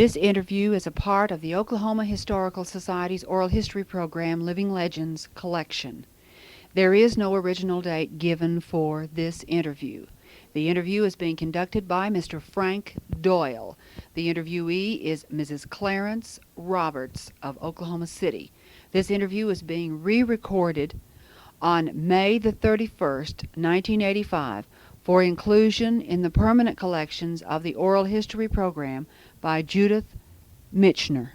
This interview is a part of the Oklahoma Historical Society's Oral History Program Living Legends collection. There is no original date given for this interview. The interview is being conducted by Mr. Frank Doyle. The interviewee is Mrs. Clarence Roberts of Oklahoma City. This interview is being re-recorded on May the 31st, 1985, for inclusion in the permanent collections of the Oral History Program by Judith Michener.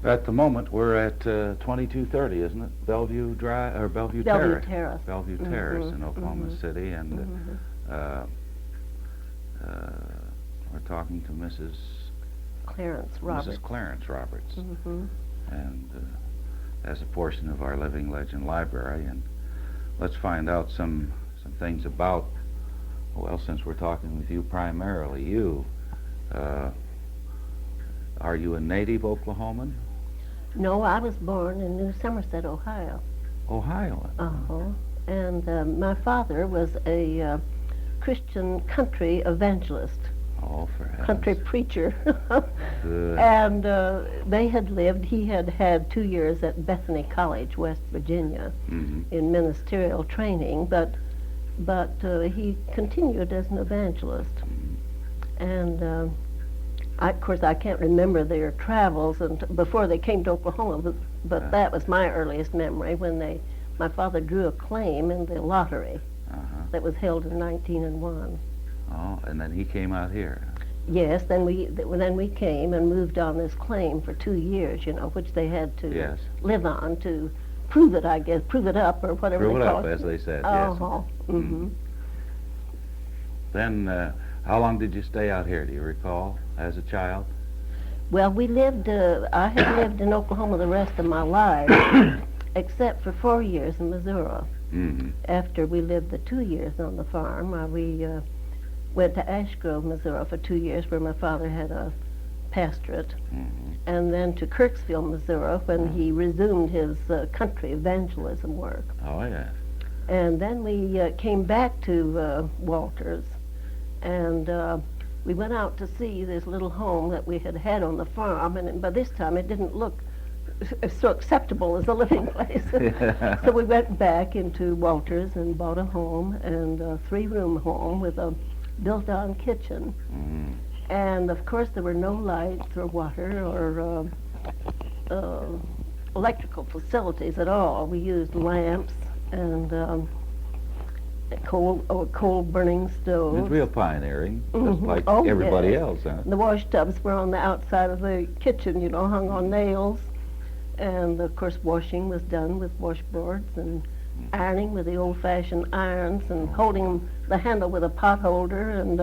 At the moment, we're at 2230, isn't it? Bellevue Drive or Bellevue Terrace? Terrace. Bellevue Terrace in Oklahoma City, and we're talking to Mrs. Clarence Roberts. Mrs. Clarence Roberts, and as a portion of our Living Legend library. And let's find out some things about. Well, since we're talking with you primarily, you. Are you a native Oklahoman? No, I was born in New Somerset, Ohio. Ohio. And my father was a Christian country evangelist. Oh, for heaven's country preacher. Good. And he had had 2 years at Bethany College, West Virginia, in ministerial training, but he continued as an evangelist. And of course, I can't remember their travels before they came to Oklahoma, but that was my earliest memory when my father drew a claim in the lottery that was held in 1901. Oh, and then he came out here. Yes, then we came and moved on this claim for 2 years, which they had to live on to prove it, I guess, prove it up or whatever they call it. Prove it up, as they said, yes. Then, how long did you stay out here, do you recall, as a child? Well, I had lived in Oklahoma the rest of my life, except for 4 years in Missouri. After we lived the 2 years on the farm, we went to Ash Grove, Missouri for 2 years, where my father had a pastorate, and then to Kirksville, Missouri, when he resumed his country evangelism work. Oh, yes. And then we came back to Walters, and we went out to see this little home that we had on the farm, and by this time it didn't look so acceptable as a living place. So we went back into Walters and bought a home, and a 3-room home with a built-on kitchen. And of course there were no lights or water or electrical facilities at all. We used lamps and coal burning stoves. It's real pioneering, just like everybody else, huh? The wash tubs were on the outside of the kitchen, hung on nails. And of course washing was done with washboards, and ironing with the old-fashioned irons, and holding the handle with a pot holder. And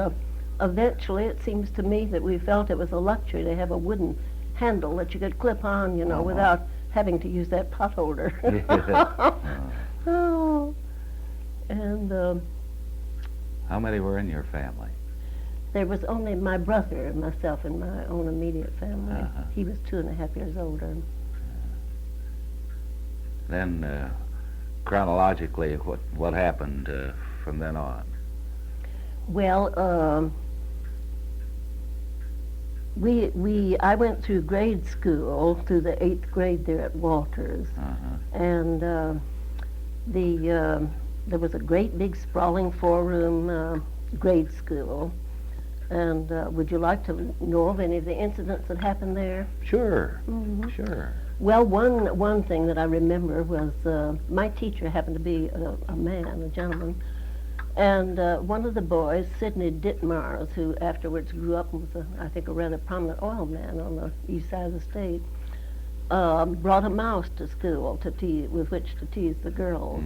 eventually it seems to me that we felt it was a luxury to have a wooden handle that you could clip on, without having to use that pot holder. Oh. And how many were in your family? There was only my brother and myself and my own immediate family. He was 2.5 years older. Then, chronologically, what happened from then on? Well, I went through grade school, through the 8th grade there at Walters, and there was a great big sprawling 4-room grade school. And would you like to know of any of the incidents that happened there? Sure, sure. Well, one thing that I remember was my teacher happened to be a gentleman, and one of the boys, Sidney Ditmars, who afterwards grew up and was, I think, a rather prominent oil man on the east side of the state, brought a mouse to school with which to tease the girls.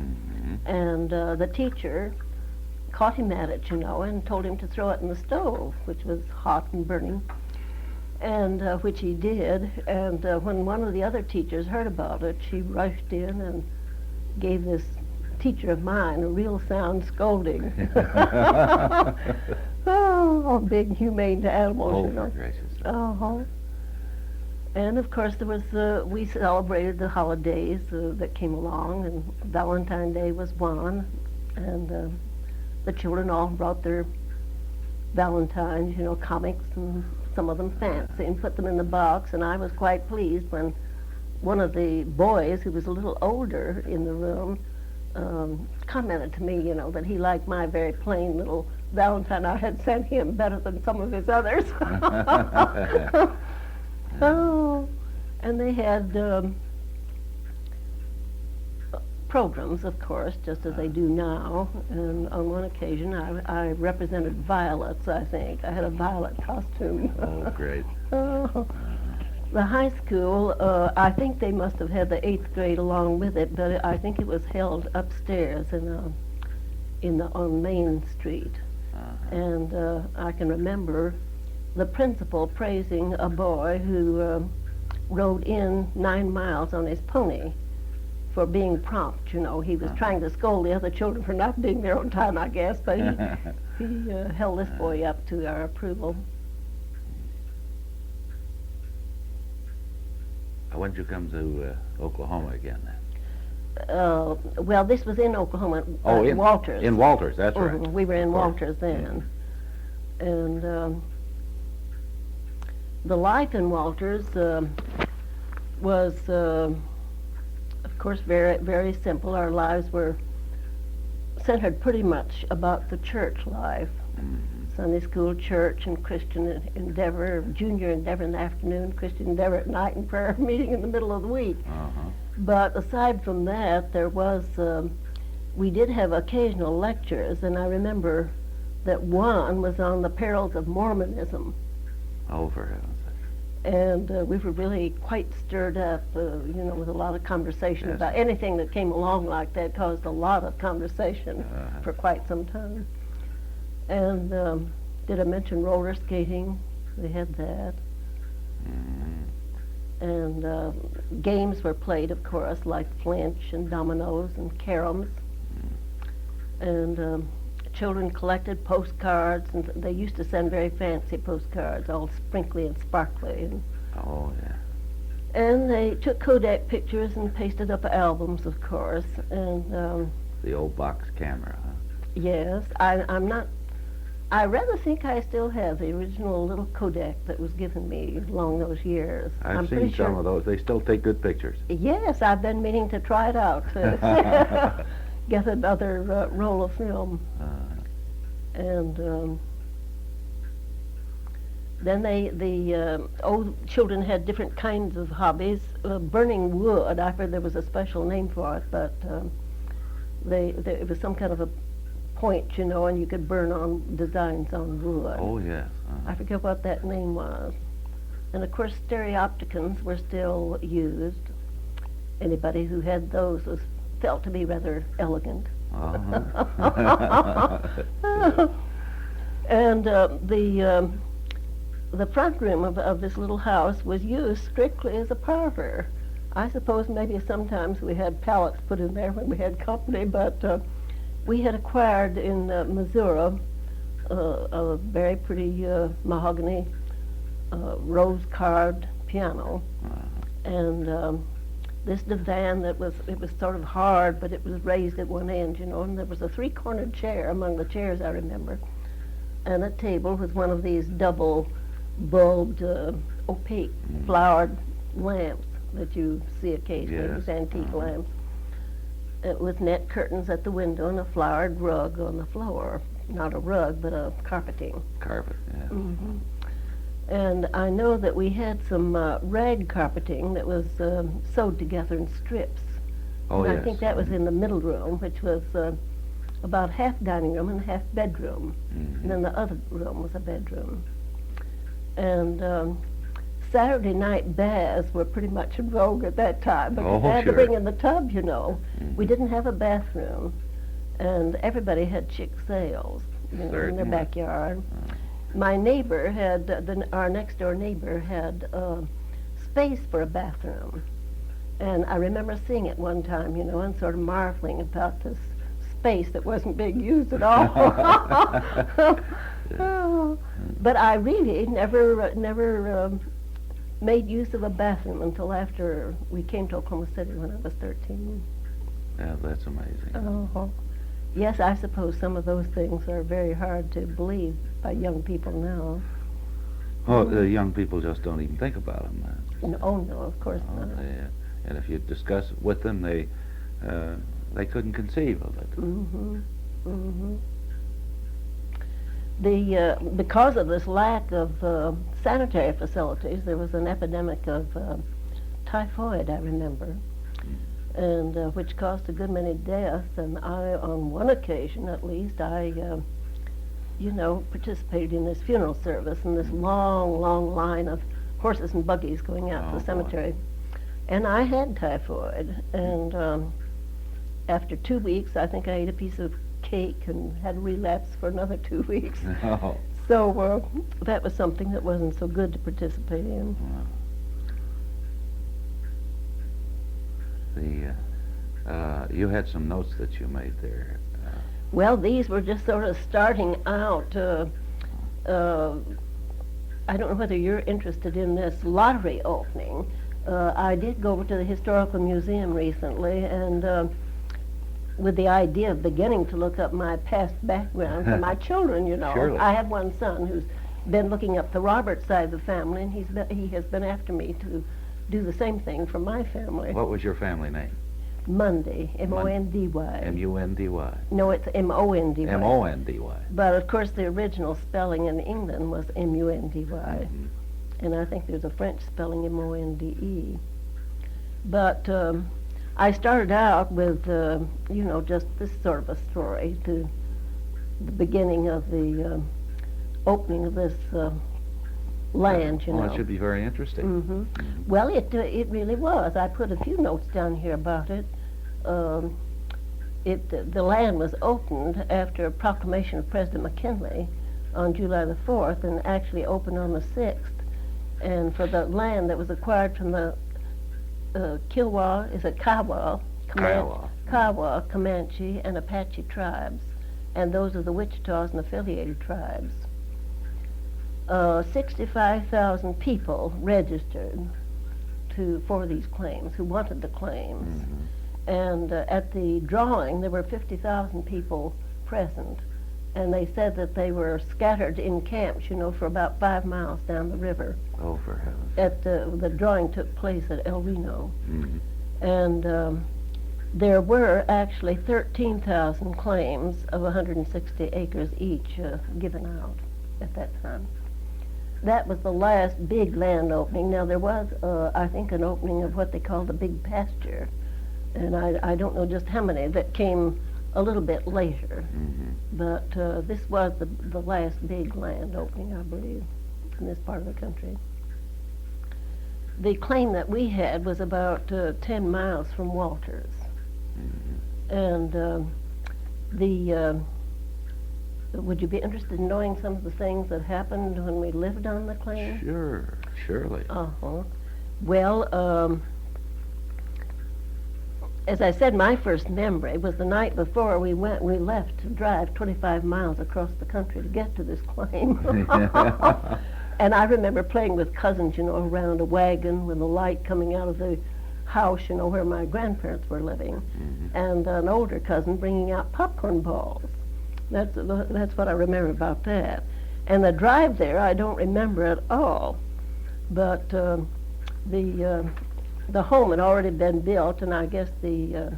And the teacher caught him at it, and told him to throw it in the stove, which was hot and burning. And which he did, and when one of the other teachers heard about it, she rushed in and gave this teacher of mine a real sound scolding. Oh, being humane to animals, Oh, you know. my gracious. Uh-huh. And of course there was, we celebrated the holidays that came along, and Valentine's Day was one, and the children all brought their Valentines, you know, comics, and some of them fancy, and put them in the box, and I was quite pleased when one of the boys, who was a little older in the room, commented to me, you know, that he liked my very plain little Valentine I had sent him better than some of his others. Oh, and they had programs, of course, just as they do now. And on one occasion, I represented violets, I think. I had a violet costume. Oh, great. Oh. The high school, I think they must have had the 8th grade along with it, but I think it was held upstairs on Main Street. And I can remember the principal praising a boy who rode in 9 miles on his pony for being prompt. You know, he was trying to scold the other children for not being there on time, I guess, but he held this boy up to our approval. When did you come to Oklahoma again then? Well, this was in Oklahoma, in Walters. In Walters, that's right. We were in Of course. Walters then. And the life in Walters was, of course, very, very simple. Our lives were centered pretty much about the church life. Sunday school, church, and Christian endeavor, junior endeavor in the afternoon, Christian endeavor at night, and prayer meeting in the middle of the week. But aside from that, there was, we did have occasional lectures, and I remember that one was on the perils of Mormonism. Oh, for heaven's sake. And we were really quite stirred up, you know, with a lot of conversation Yes. about anything that came along like that. Caused a lot of conversation for quite some time. And did I mention roller skating? We had that. And games were played, of course, like flinch and dominoes and caroms. And children collected postcards, and they used to send very fancy postcards, all sprinkly and sparkly. And, Oh, yeah. and they took Kodak pictures and pasted up albums, of course. And The old box camera, huh? yes, I'm not. I rather think I still have the original little Kodak that was given me along those years. I've I'm seen pretty some sure. of those. They still take good pictures. Yes, I've been meaning to try it out. Get another roll of film. And then the old children had different kinds of hobbies. Burning wood, I heard there was a special name for it, but it was some kind of a point, you know, and you could burn on designs on wood. Oh, yes. I forget what that name was. And of course, stereopticons were still used. Anybody who had those was felt to be rather elegant. And the front room of this little house was used strictly as a parlor. I suppose maybe sometimes we had pallets put in there when we had company, but we had acquired in Missouri a very pretty mahogany rose-carved piano, and this divan it was sort of hard, but it was raised at one end, you know, and there was a three-cornered chair among the chairs, I remember, and a table with one of these double-bulbed, opaque, flowered lamps that you see occasionally, Yes. these antique lamps, with net curtains at the window and a flowered rug on the floor. Not a rug, but a carpeting. Carpet, yeah. And I know that we had some rag carpeting that was sewed together in strips. Oh, And yes. I think that was in the middle room, which was about half dining room and half bedroom. And then the other room was a bedroom. And Saturday night baths were pretty much in vogue at that time, but Oh, you had to sure. bring in the tub, you know. We didn't have a bathroom, and everybody had chick sails, you know, in their Certainly. backyard. My neighbor had, our next door neighbor had space for a bathroom. And I remember seeing it one time, you know, and sort of marveling about this space that wasn't being used at all. Oh, but I really never made use of a bathroom until after we came to Oklahoma City when I was 13. Yeah, that's amazing. Oh, yes, I suppose some of those things are very hard to believe by young people now. Oh, the young people just don't even think about them. No, no, of course not. And if you discuss it with them, they couldn't conceive of it. Mm-hmm. Mm-hmm. Because of this lack of sanitary facilities, there was an epidemic of typhoid, I remember, and which caused a good many deaths. And I, on one occasion at least, I participated in this funeral service and this long, long line of horses and buggies going out to the cemetery. And I had typhoid, and after 2 weeks, I think I ate a piece of cake and had a relapse for another 2 weeks. Oh. So that was something that wasn't so good to participate in. Wow. You had some notes that you made there. Well, these were just sort of starting out. I don't know whether you're interested in this lottery opening. I did go over to the Historical Museum recently, and with the idea of beginning to look up my past background for my children, Surely. I have one son who's been looking up the Roberts side of the family, and he has been after me to do the same thing for my family. What was your family name? Mundy, M-O-N-D-Y. M-U-N-D-Y. No, it's M-O-N-D-Y. M-O-N-D-Y. But of course the original spelling in England was M-U-N-D-Y. Mm-hmm. And I think there's a French spelling M-O-N-D-E. But I started out with, just this sort of a story to the beginning of the opening of this land, Well, it should be very interesting. Mm-hmm. Well, it really was. I put a few notes down here about it. The land was opened after a proclamation of President McKinley on July the 4th, and actually opened on the 6th. And for the land that was acquired from the Kiowa, Kiowa, Comanche, and Apache tribes, and those are the Wichitas and affiliated tribes. 65,000 people registered for these claims, who wanted the claims. Mm-hmm. And at the drawing, there were 50,000 people present, and they said that they were scattered in camps, for about 5 miles down the river. Oh, for heaven's. The drawing took place at El Reno. Mm-hmm. And there were actually 13,000 claims of 160 acres each given out at that time. That was the last big land opening. Now there was, I think, an opening of what they called the big pasture, and I don't know just how many that came a little bit later. Mm-hmm. But this was the last big land opening, I believe, in this part of the country. The claim that we had was about 10 miles from Walters. Mm-hmm. And would you be interested in knowing some of the things that happened when we lived on the claim? Sure, surely. Uh-huh. Well, as I said, my first memory was the night before we left to drive 25 miles across the country to get to this claim. And I remember playing with cousins, around a wagon with a light coming out of the house, where my grandparents were living, Mm-hmm. and an older cousin bringing out popcorn balls. That's what I remember about that. And the drive there, I don't remember at all. But the home had already been built, and I guess the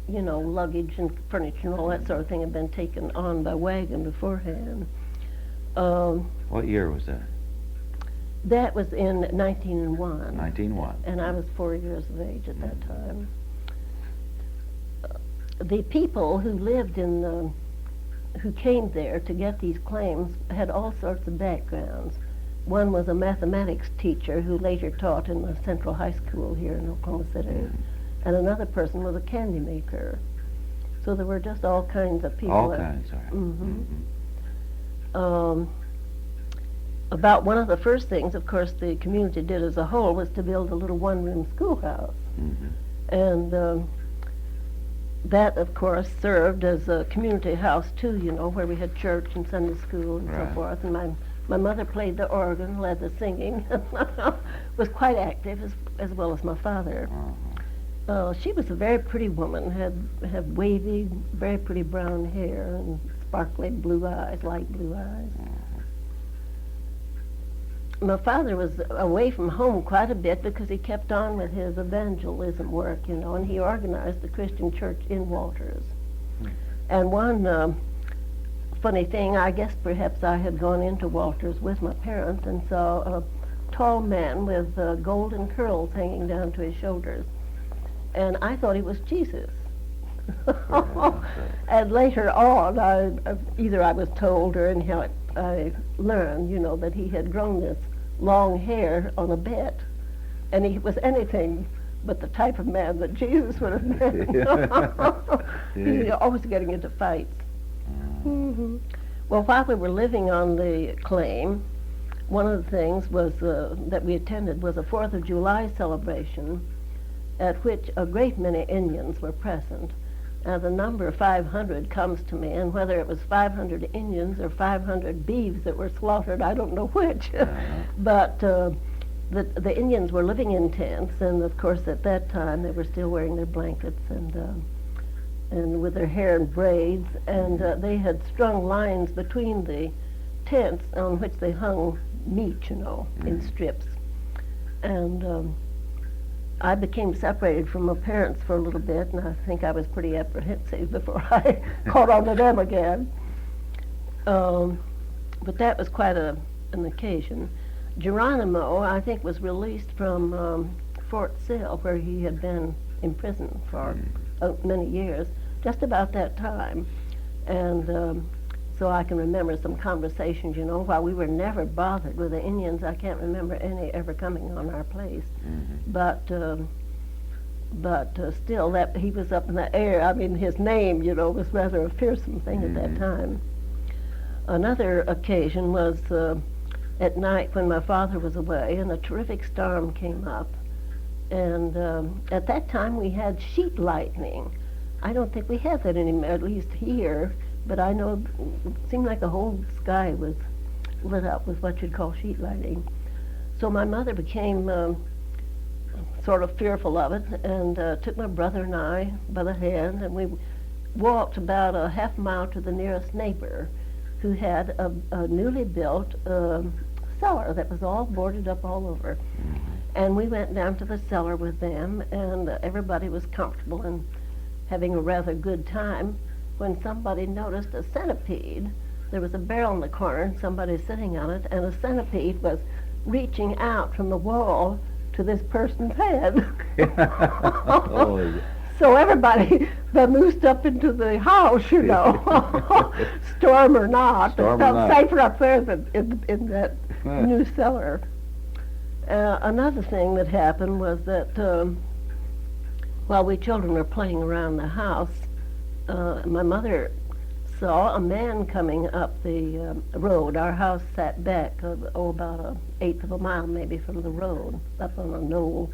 luggage and furniture and all that sort of thing had been taken on by wagon beforehand. What year was that? That was in 1901. 1901. And I was 4 years of age at that time. The people who lived who came there to get these claims had all sorts of backgrounds. One was a mathematics teacher who later taught in the Central High School here in Oklahoma City, and another person was a candy maker. So there were just all kinds of people. All kinds, all right. Mm-hmm. Mm-hmm. About one of the first things, of course, the community did as a whole, was to build a little one-room schoolhouse. Mm-hmm. And that, of course, served as a community house, too, you know, where we had church and Sunday school and Right. so forth. And my mother played the organ, led the singing, was quite active, as well as my father. She was a very pretty woman, had wavy, very pretty brown hair and sparkly blue eyes, light blue eyes. My father was away from home quite a bit because he kept on with his evangelism work, you know, and he organized the Christian church in Walters. And one funny thing, I guess perhaps I had gone into Walters with my parents and saw a tall man with golden curls hanging down to his shoulders. And I thought he was Jesus. And later on, either I was told or anyhow I learned, you know, that he had grown this long hair on a bet, and he was anything but the type of man that Jesus would have been. He was always getting into fights. Well, while we were living on the claim, one of the things was that we attended was a 4th of July celebration at which a great many Indians were present. The number 500 comes to me, and whether it was 500 Indians or 500 beeves that were slaughtered, I don't know which. But the Indians were living in tents, and of course at that time they were still wearing their blankets and with their hair in braids, and they had strung lines between the tents on which they hung meat, you know, in strips. And I became separated from my parents for a little bit, and I think I was pretty apprehensive before I caught on to them again. But that was quite an occasion. Geronimo, I think, was released from Fort Sill, where he had been in prison for many years, just about that time. And so I can remember some conversations, you know, while we were never bothered with the Indians. I can't remember any ever coming on our place. But still, that he was up in the air. I mean, his name, you know, was rather a fearsome thing at that time. Another occasion was at night when my father was away, and a terrific storm came up. And at that time, we had sheet lightning. I don't think we have that anymore, at least here. But I know it seemed like the whole sky was lit up with what you'd call sheet lightning. So my mother became sort of fearful of it, and took my brother and I by the hand, and we walked about a half mile to the nearest neighbor who had a newly built cellar that was all boarded up all over. And we went down to the cellar with them, and everybody was comfortable and having a rather good time, when somebody noticed a centipede. There was a barrel in the corner and somebody sitting on it, and a centipede was reaching out from the wall to this person's head. So everybody vamoosed up into the house, you know, storm or not. It felt safer up there than in that new cellar. Another thing that happened was that while we children were playing around the house, my mother saw a man coming up the road. Our house sat back, about an eighth of a mile maybe from the road, up on a knoll.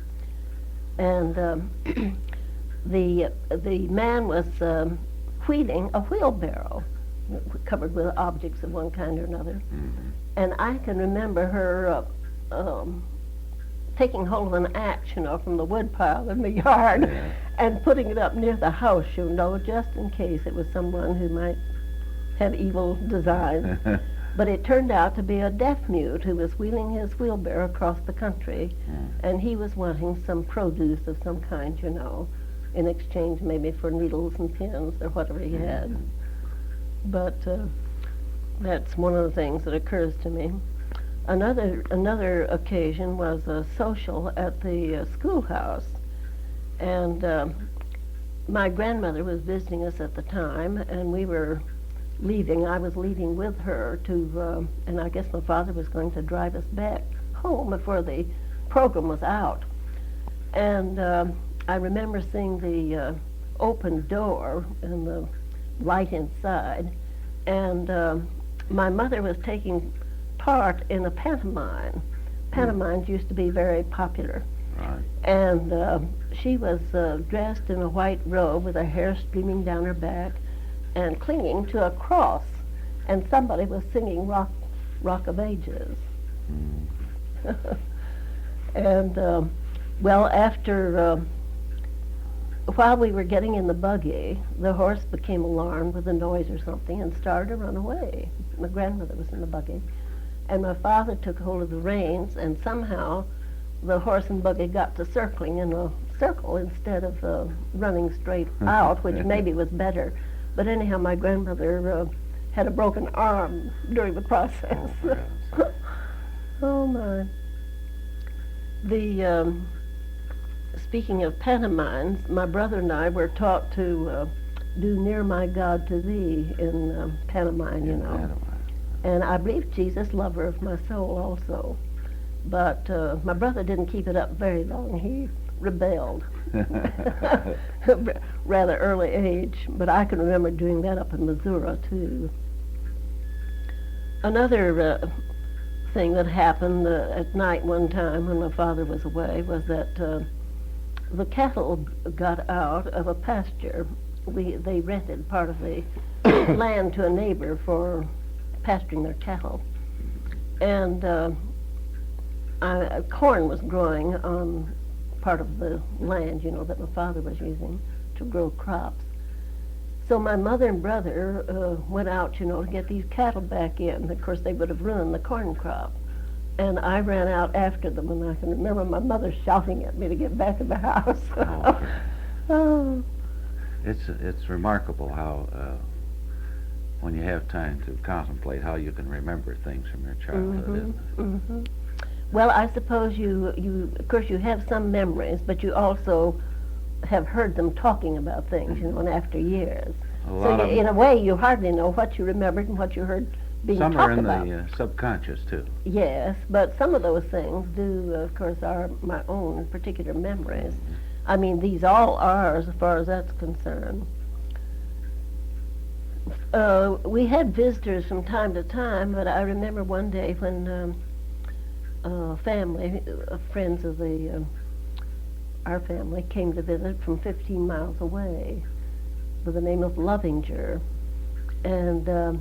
And the man was wheeling a wheelbarrow covered with objects of one kind or another. And I can remember her taking hold of an axe, you know, from the wood pile in the yard and putting it up near the house, you know, just in case it was someone who might have evil designs. But it turned out to be a deaf mute who was wheeling his wheelbarrow across the country, and he was wanting some produce of some kind, you know, in exchange maybe for needles and pins or whatever he had. But that's one of the things that occurs to me. Another occasion was a social at the schoolhouse, and my grandmother was visiting us at the time, and we were leaving. I was leaving with her to, and I guess my father was going to drive us back home before the program was out. And I remember seeing the open door and the light inside, and my mother was taking part in a pantomime. Pantomimes used to be very popular. Right. And she was dressed in a white robe with her hair streaming down her back and clinging to a cross, and somebody was singing Rock of Ages. And well, after while we were getting in the buggy, the horse became alarmed with a noise or something and started to run away. My grandmother was in the buggy, and my father took hold of the reins, and somehow the horse and buggy got to circling in a circle instead of running straight out, which maybe was better. But anyhow, my grandmother had a broken arm during the process. Oh my. Speaking of pantomimes, my brother and I were taught to do Near My God to Thee in pantomime, you know. Pantomime. And I believe Jesus, Lover of My Soul, also. But my brother didn't keep it up very long. He rebelled. Rather early age, but I can remember doing that up in Missouri, too. Another thing that happened at night one time when my father was away was that the cattle got out of a pasture. They rented part of the land to a neighbor for pasturing their cattle. And corn was growing on part of the land, you know, that my father was using to grow crops. So my mother and brother went out, you know, to get these cattle back in. Of course, they would have ruined the corn crop. And I ran out after them, and I can remember my mother shouting at me to get back in the house. Oh. It's remarkable how, when you have time to contemplate how you can remember things from your childhood, isn't it? Mm-hmm. Well, I suppose you, of course, you have some memories, but you also have heard them talking about things, you know, and after years. In a way, you hardly know what you remembered and what you heard being talked about. Some are in the subconscious, too. Yes, but some of those things do, of course, are my own particular memories. I mean, these all are, as far as that's concerned. We had visitors from time to time, but I remember one day when family, friends of our family came to visit from 15 miles away with the name of Lovinger. And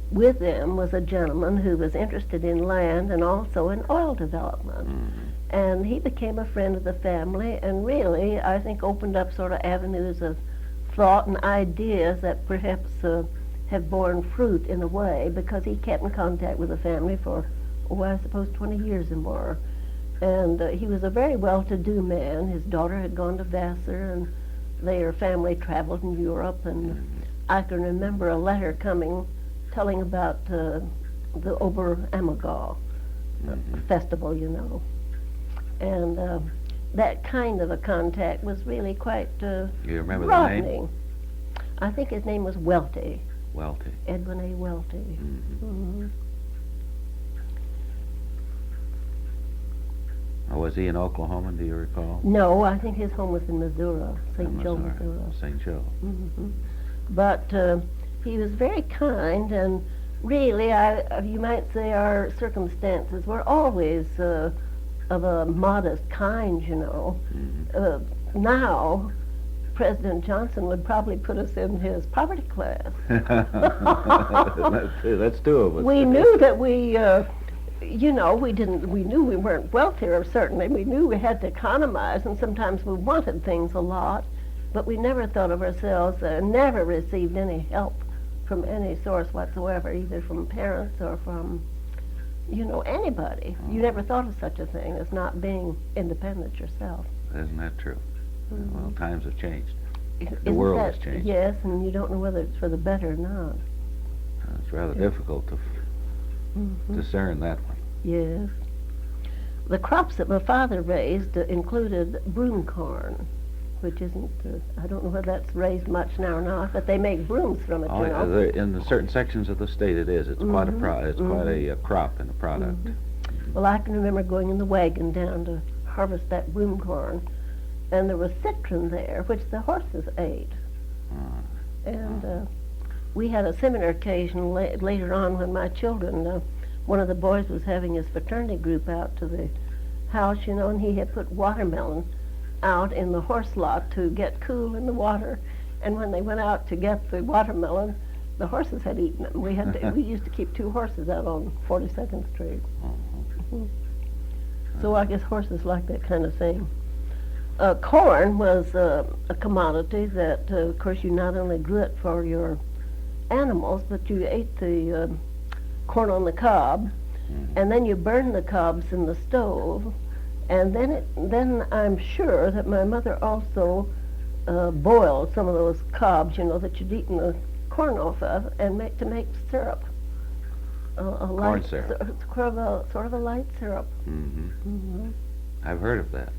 with them was a gentleman who was interested in land and also in oil development. And he became a friend of the family and really, I think, opened up sort of avenues of thought and ideas that perhaps have borne fruit in a way, because he kept in contact with the family for, I suppose 20 years or more. And he was a very well-to-do man. His daughter had gone to Vassar, and their family traveled in Europe. And I can remember a letter coming telling about the Ober-Ammergau festival, you know. And that kind of a contact was really quite you remember broadening. the name? I think his name was Welty. Welty. Edwin A. Welty. Was he in Oklahoma, do you recall? No, I think his home was in Missouri, St. Joe, Missouri. St. Joe. But he was very kind, and really, you might say our circumstances were always of a modest kind, you know. Now, President Johnson would probably put us in his poverty class. That's two of us. We knew that we, you know, we knew we weren't wealthier, certainly. We knew we had to economize, and sometimes we wanted things a lot, but we never thought of ourselves, never received any help from any source whatsoever, either from parents or from, you know, anybody. You never thought of such a thing as not being independent yourself. Isn't that true? Well, times have changed. The Isn't world that, has changed. Yes, and you don't know whether it's for the better or not. It's rather difficult to discern that one. Yes. The crops that my father raised included broom corn, which isn't, I don't know whether that's raised much now or not, but they make brooms from it, you know. In the certain sections of the state it is. It's quite a quite a crop and a product. Well, I can remember going in the wagon down to harvest that broom corn, and there was citron there, which the horses ate. And we had a similar occasion later on when my children, one of the boys was having his fraternity group out to the house, you know, and he had put watermelon out in the horse lot to get cool in the water, and when they went out to get the watermelon, the horses had eaten them. We used to keep 2 horses out on 42nd Street. Mhm. So I guess horses like that kind of thing. Corn was a commodity that, of course, you not only grew it for your animals, but you ate the corn on the cob, and then you burned the cobs in the stove, and then I'm sure that my mother also boiled some of those cobs, that you'd eaten the corn off of, and to make syrup. Corn syrup. It's sort of a light syrup. I've heard of that.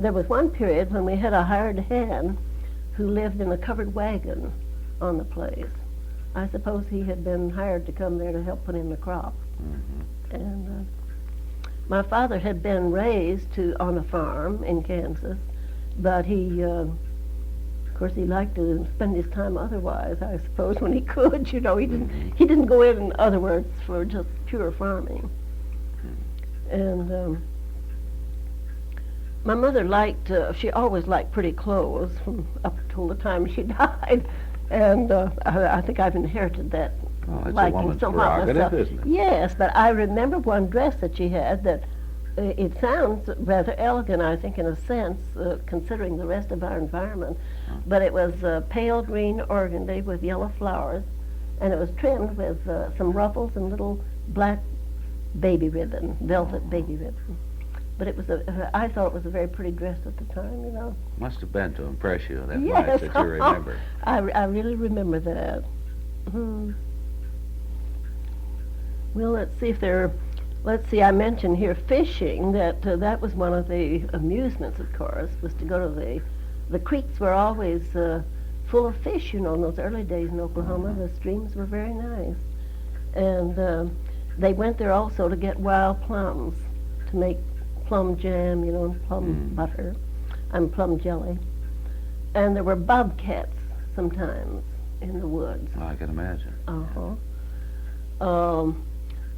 There was one period when we had a hired hand who lived in a covered wagon on the place. I suppose he had been hired to come there to help put in the crop. And my father had been raised on a farm in Kansas, but he, of course, he liked to spend his time otherwise, I suppose, when he could. He didn't go in other words, for just pure farming. And my mother she always liked pretty clothes from up until the time she died. And I think I've inherited that It's a liking woman's somewhat myself. prerogative, isn't it? Yes, but I remember one dress that she had that it sounds rather elegant, I think, in a sense, considering the rest of our environment. But it was pale green organdy with yellow flowers, and it was trimmed with some ruffles and little black baby ribbon, velvet baby ribbon. But I thought it was a very pretty dress at the time, Must have been to impress you that Yes. much that you remember. I really remember that. Well, let's see, I mentioned here fishing, that was one of the amusements, of course, was to go to the creeks were always full of fish, in those early days in Oklahoma. The streams were very nice. And they went there also to get wild plums, to make plum jam, and plum butter, and plum jelly. And there were bobcats sometimes in the woods. I can imagine.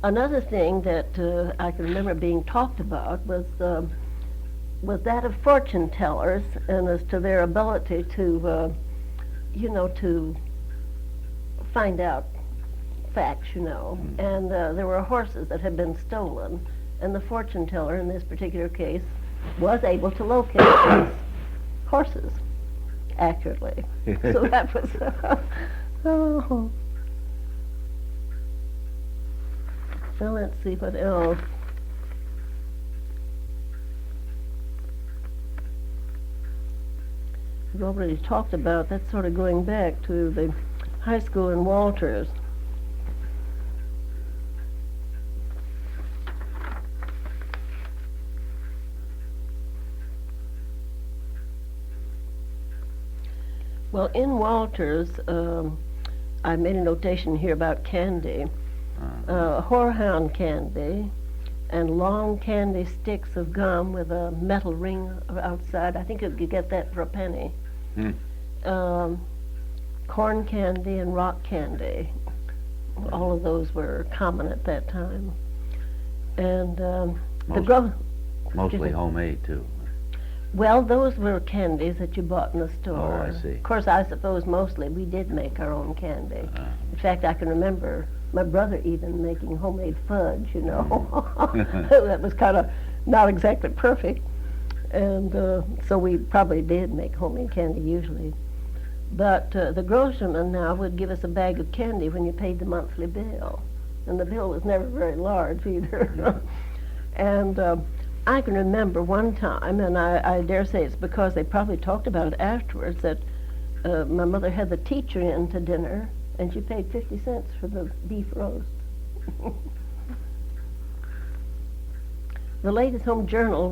Another thing that I can remember being talked about was that of fortune tellers, and as to their ability to, to find out facts, And there were horses that had been stolen, and the fortune teller in this particular case was able to locate these horses accurately. So that was, Well, let's see what else. We've already talked about that, sort of going back to the high school in Walters. Well, in Walters, I made a notation here about candy. Horehound candy and long candy sticks of gum with a metal ring outside. I think you could get that for a penny. Corn candy and rock candy. All of those were common at that time. And Mostly homemade, too. Well, those were candies that you bought in the store. Oh, I see. Of course, I suppose mostly we did make our own candy. In fact, I can remember my brother even making homemade fudge, That was kind of not exactly perfect. And so we probably did make homemade candy usually. But the grocerman now would give us a bag of candy when you paid the monthly bill. And the bill was never very large either. And I can remember one time, and I dare say it's because they probably talked about it afterwards, that my mother had the teacher in to dinner, and she paid 50 cents for the beef roast. The Ladies' Home Journal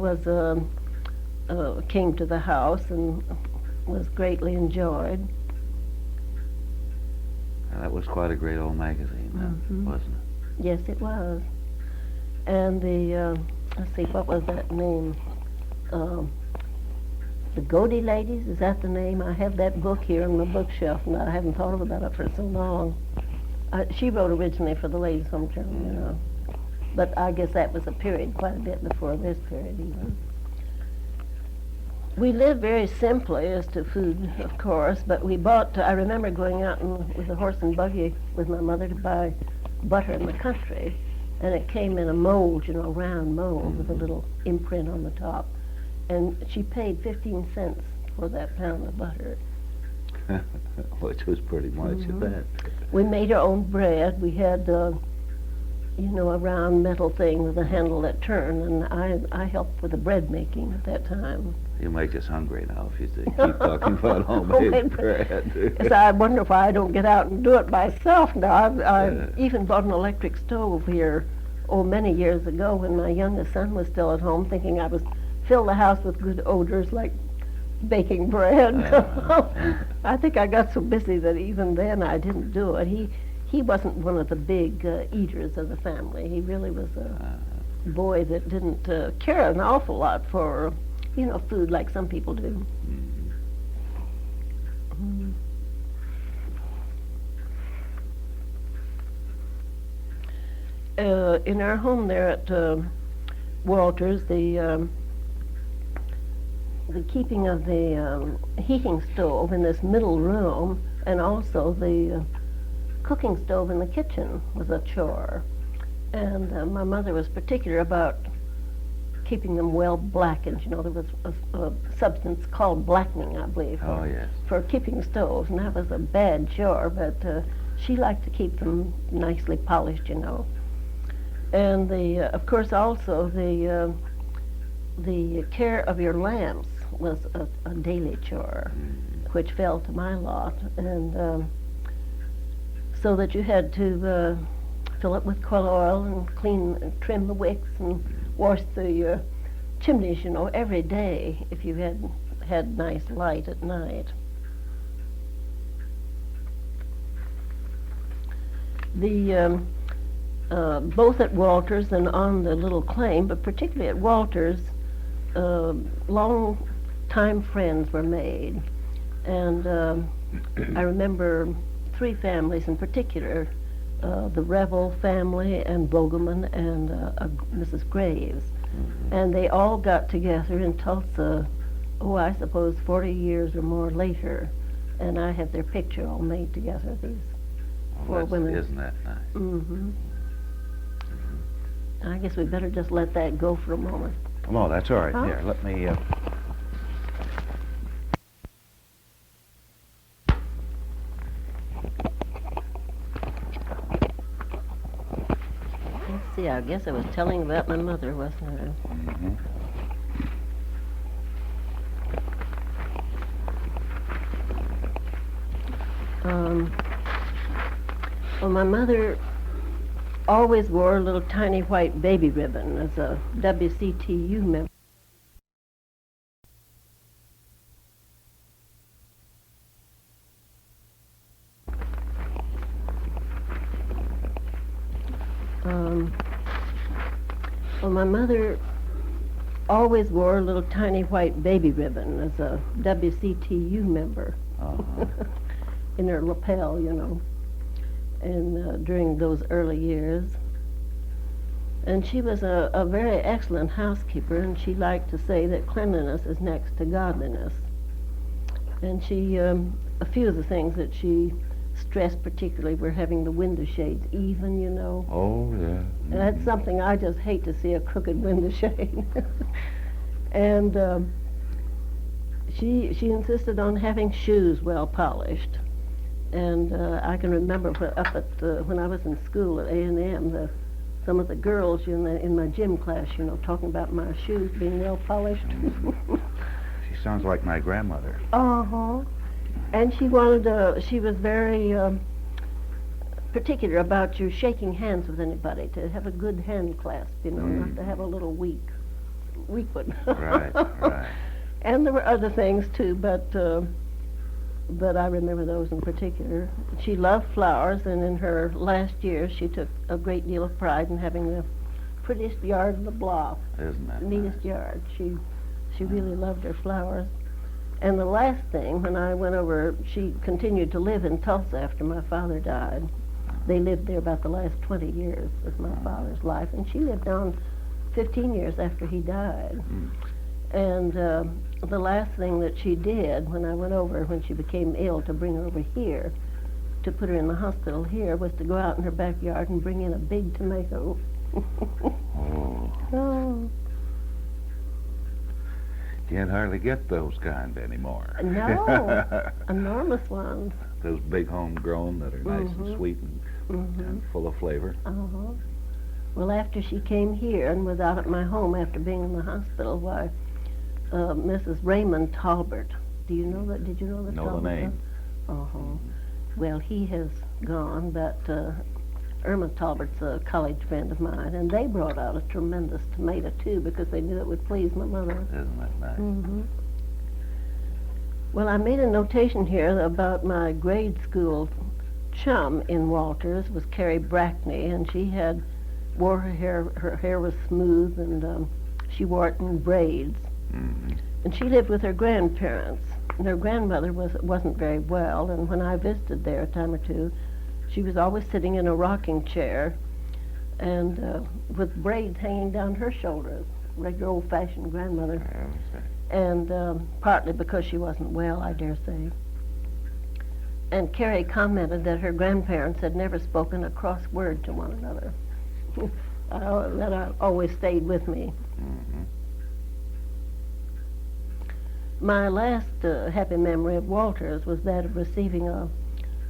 came to the house and was greatly enjoyed. Now, that was quite a great old magazine, wasn't it? Yes, it was. And let's see, what was that name? The Godey Ladies, is that the name? I have that book here on my bookshelf, and I haven't thought about it for so long. She wrote originally for the Ladies' Home Journal, But I guess that was a period quite a bit before this period even. We lived very simply as to food, of course, but we bought, I remember going out with a horse and buggy with my mother to buy butter in the country, and it came in a mold, you know, round mold with a little imprint on the top, and she paid 15 cents for that pound of butter. Which was pretty much at that. We made our own bread. We had, you know, a round metal thing with a handle that turned, and I helped with the bread making at that time. You make us hungry now if you keep talking about homemade bread. Yes, I wonder why I don't get out and do it myself now. I even bought an electric stove here, many years ago when my youngest son was still at home, thinking I was fill the house with good odors like baking bread. I think I got so busy that even then I didn't do it. He wasn't one of the big eaters of the family. He really was a boy that didn't care an awful lot for, you know, food like some people do. In our home there at Walters, the keeping of the heating stove in this middle room, and also the cooking stove in the kitchen was a chore. And my mother was particular about keeping them well blackened. You know, there was a substance called blackening, I believe, Oh, yes. for keeping stoves, and that was a bad chore, but she liked to keep them nicely polished, you know. And of course, also the care of your lamps was a daily chore, which fell to my lot, and so that you had to fill it with coal oil and clean and trim the wicks and wash the chimneys, you know, every day if you had nice light at night. The both at Walters and on the little claim, but particularly at Walters, long-time friends were made. And I remember three families in particular, the Revel family and Bogelman and Mrs. Graves. And they all got together in Tulsa, I suppose 40 years or more later. And I have their picture all made together, these four women. Isn't that nice? Mm-hmm. I guess we better just let that go for a moment. Oh, that's all right. Huh? Here, let me... Let's see, I guess I was telling about my mother, wasn't I? Mhm. Well, my mother always wore a little tiny white baby ribbon as a WCTU member. Well, my mother always wore a little tiny white baby ribbon as a WCTU member in her lapel, you know, and during those early years. And she was a very excellent housekeeper, and she liked to say that cleanliness is next to godliness. And she, a few of the things that she stressed particularly were having the window shades even, you know. Oh, yeah. And that's something I just hate to see, a crooked window shade. And she insisted on having shoes well polished. And I can remember when I was in school at A&M, some of the girls in my gym class, you know, talking about my shoes being well polished. She sounds like my grandmother. Uh-huh. And she was very particular about you shaking hands with anybody, to have a good hand clasp, you know, not to have a little weak one. Right, right. And there were other things too, but I remember those in particular. She loved flowers, and in her last year she took a great deal of pride in having the prettiest yard in the block. Isn't that Neatest nice? yard. She really loved her flowers. And the last thing, when I went over, she continued to live in Tulsa after my father died. They lived there about the last 20 years of my father's life, and she lived on 15 years after he died. And the last thing that she did when I went over, when she became ill, to bring her over here, to put her in the hospital here, was to go out in her backyard and bring in a big tomato. Oh. Oh, Can't hardly get those kind anymore. no, enormous ones. Those big homegrown that are nice and sweet and full of flavor. Uh-huh. Well, after she came here and was out at my home after being in the hospital, why, Mrs. Raymond Talbert, do you know that? Did you know that? Know the Talbert? name. Uh-huh. Well, he has gone, but Irma Talbert's a college friend of mine, and they brought out a tremendous tomato, too, because they knew it would please my mother. Isn't that nice? Mm-hmm. Well, I made a notation here about my grade school chum in Walters was Carrie Brackney, and she wore her hair was smooth, and she wore it in braids. And she lived with her grandparents. And her grandmother wasn't very well, and when I visited there a time or two, she was always sitting in a rocking chair and with braids hanging down her shoulders, regular old-fashioned grandmother. And partly because she wasn't well, I dare say. And Carrie commented that her grandparents had never spoken a cross word to one another. That always stayed with me. My last happy memory of Walters was that of receiving a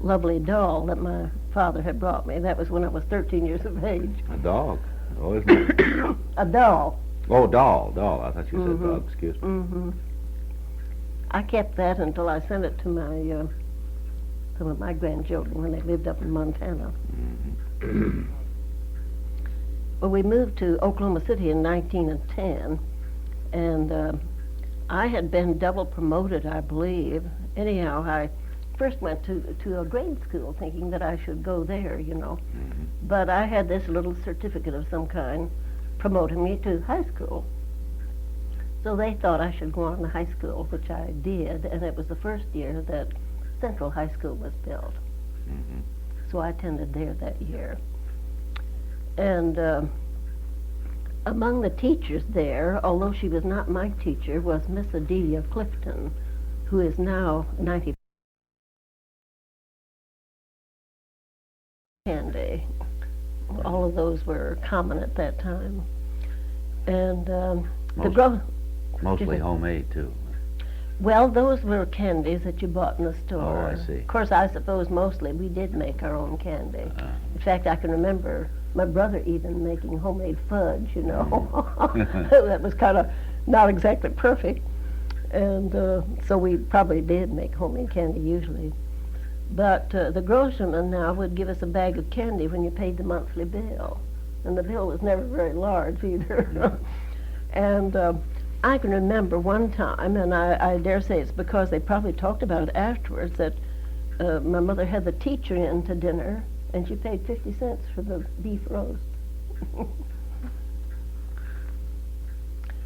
lovely doll that my father had brought me. That was when I was 13 years of age. A dog. Oh, isn't it? A doll. Oh, doll. I thought you said dog. Excuse me. Mm-hmm. I kept that until I sent it to some of my grandchildren when they lived up in Montana. Well, we moved to Oklahoma City in 1910, and I had been double promoted, I believe. Anyhow, I first went to a grade school thinking that I should go there, you know. But I had this little certificate of some kind promoting me to high school. So they thought I should go on to high school, which I did, and it was the first year that Central High School was built. So I attended there that year. And among the teachers there, although she was not my teacher, was Miss Adelia Clifton, who is now 90. Candy. All of those were common at that time. And Mostly homemade, too. well, those were candies that you bought in the store. Oh, I see. Of course, I suppose mostly we did make our own candy. In fact, I can remember my brother even making homemade fudge, you know. That was kind of not exactly perfect. And so we probably did make homemade candy usually. But the grocerman now would give us a bag of candy when you paid the monthly bill. And the bill was never very large either. And I can remember one time, and I dare say it's because they probably talked about it afterwards, that my mother had the teacher in to dinner, and she paid 50 cents for the beef roast.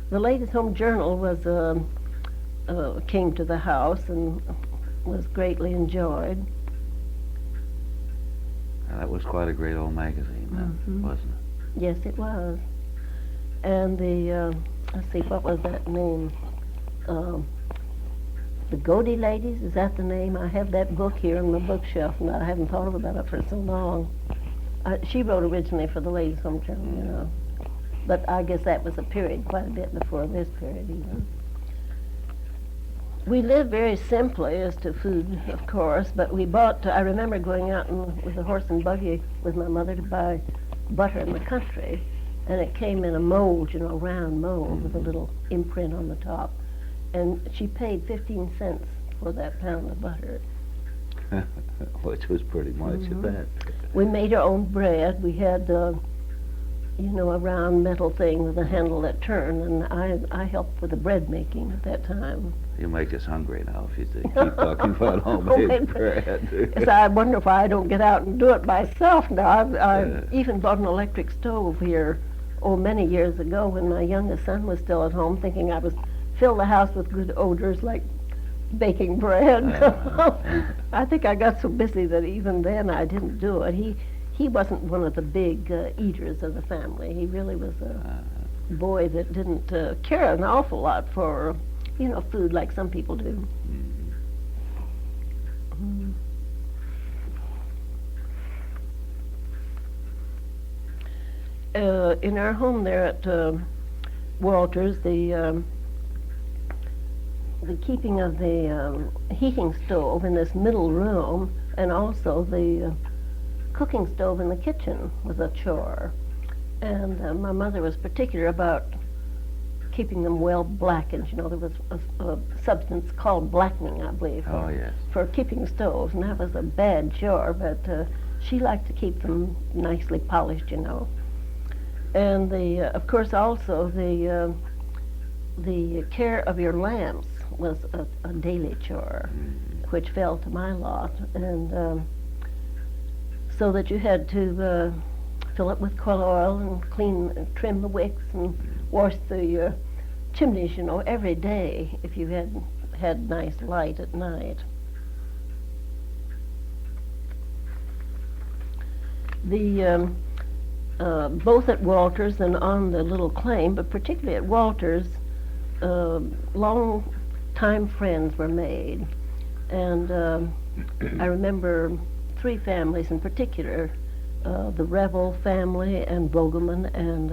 The Ladies' Home Journal was came to the house and was greatly enjoyed. Now, that was quite a great old magazine, then, wasn't it? Yes, it was. And the, let's see, what was that name? The Godey Ladies, is that the name? I have that book here on my bookshelf, and I haven't thought about it for so long. She wrote originally for the Ladies' Home Journal, you know. But I guess that was a period quite a bit before this period, even. We lived very simply as to food, of course, but we bought, I remember going out with a horse and buggy with my mother to buy butter in the country, and it came in a mold, you know, round mold with a little imprint on the top. And she paid 15 cents for that pound of butter. Which was pretty much at that. We made our own bread. We had, you know, a round metal thing with a handle that turned, and I helped with the bread making at that time. You make us hungry now if you keep talking about homemade bread. Yes, I wonder why I don't get out and do it myself now. I even bought an electric stove here, many years ago when my youngest son was still at home, thinking I was fill the house with good odors like baking bread. I think I got so busy that even then I didn't do it. he wasn't one of the big eaters of the family. He really was a boy that didn't care an awful lot for, food like some people do. In our home there at Walters, the keeping of the heating stove in this middle room, and also the cooking stove in the kitchen was a chore. And my mother was particular about keeping them well blackened. There was a substance called blackening, I believe, Oh, yes. for keeping stoves, and that was a bad chore, but she liked to keep them nicely polished, And of course, also the care of your lamps was a daily chore, which fell to my lot, and so that you had to fill it with coal oil and clean and trim the wicks and wash the chimneys, every day if you had nice light at night. The both at Walters and on the little claim, but particularly at Walters, long time friends were made, and I remember 3 families in particular, the Revel family and Vogelman and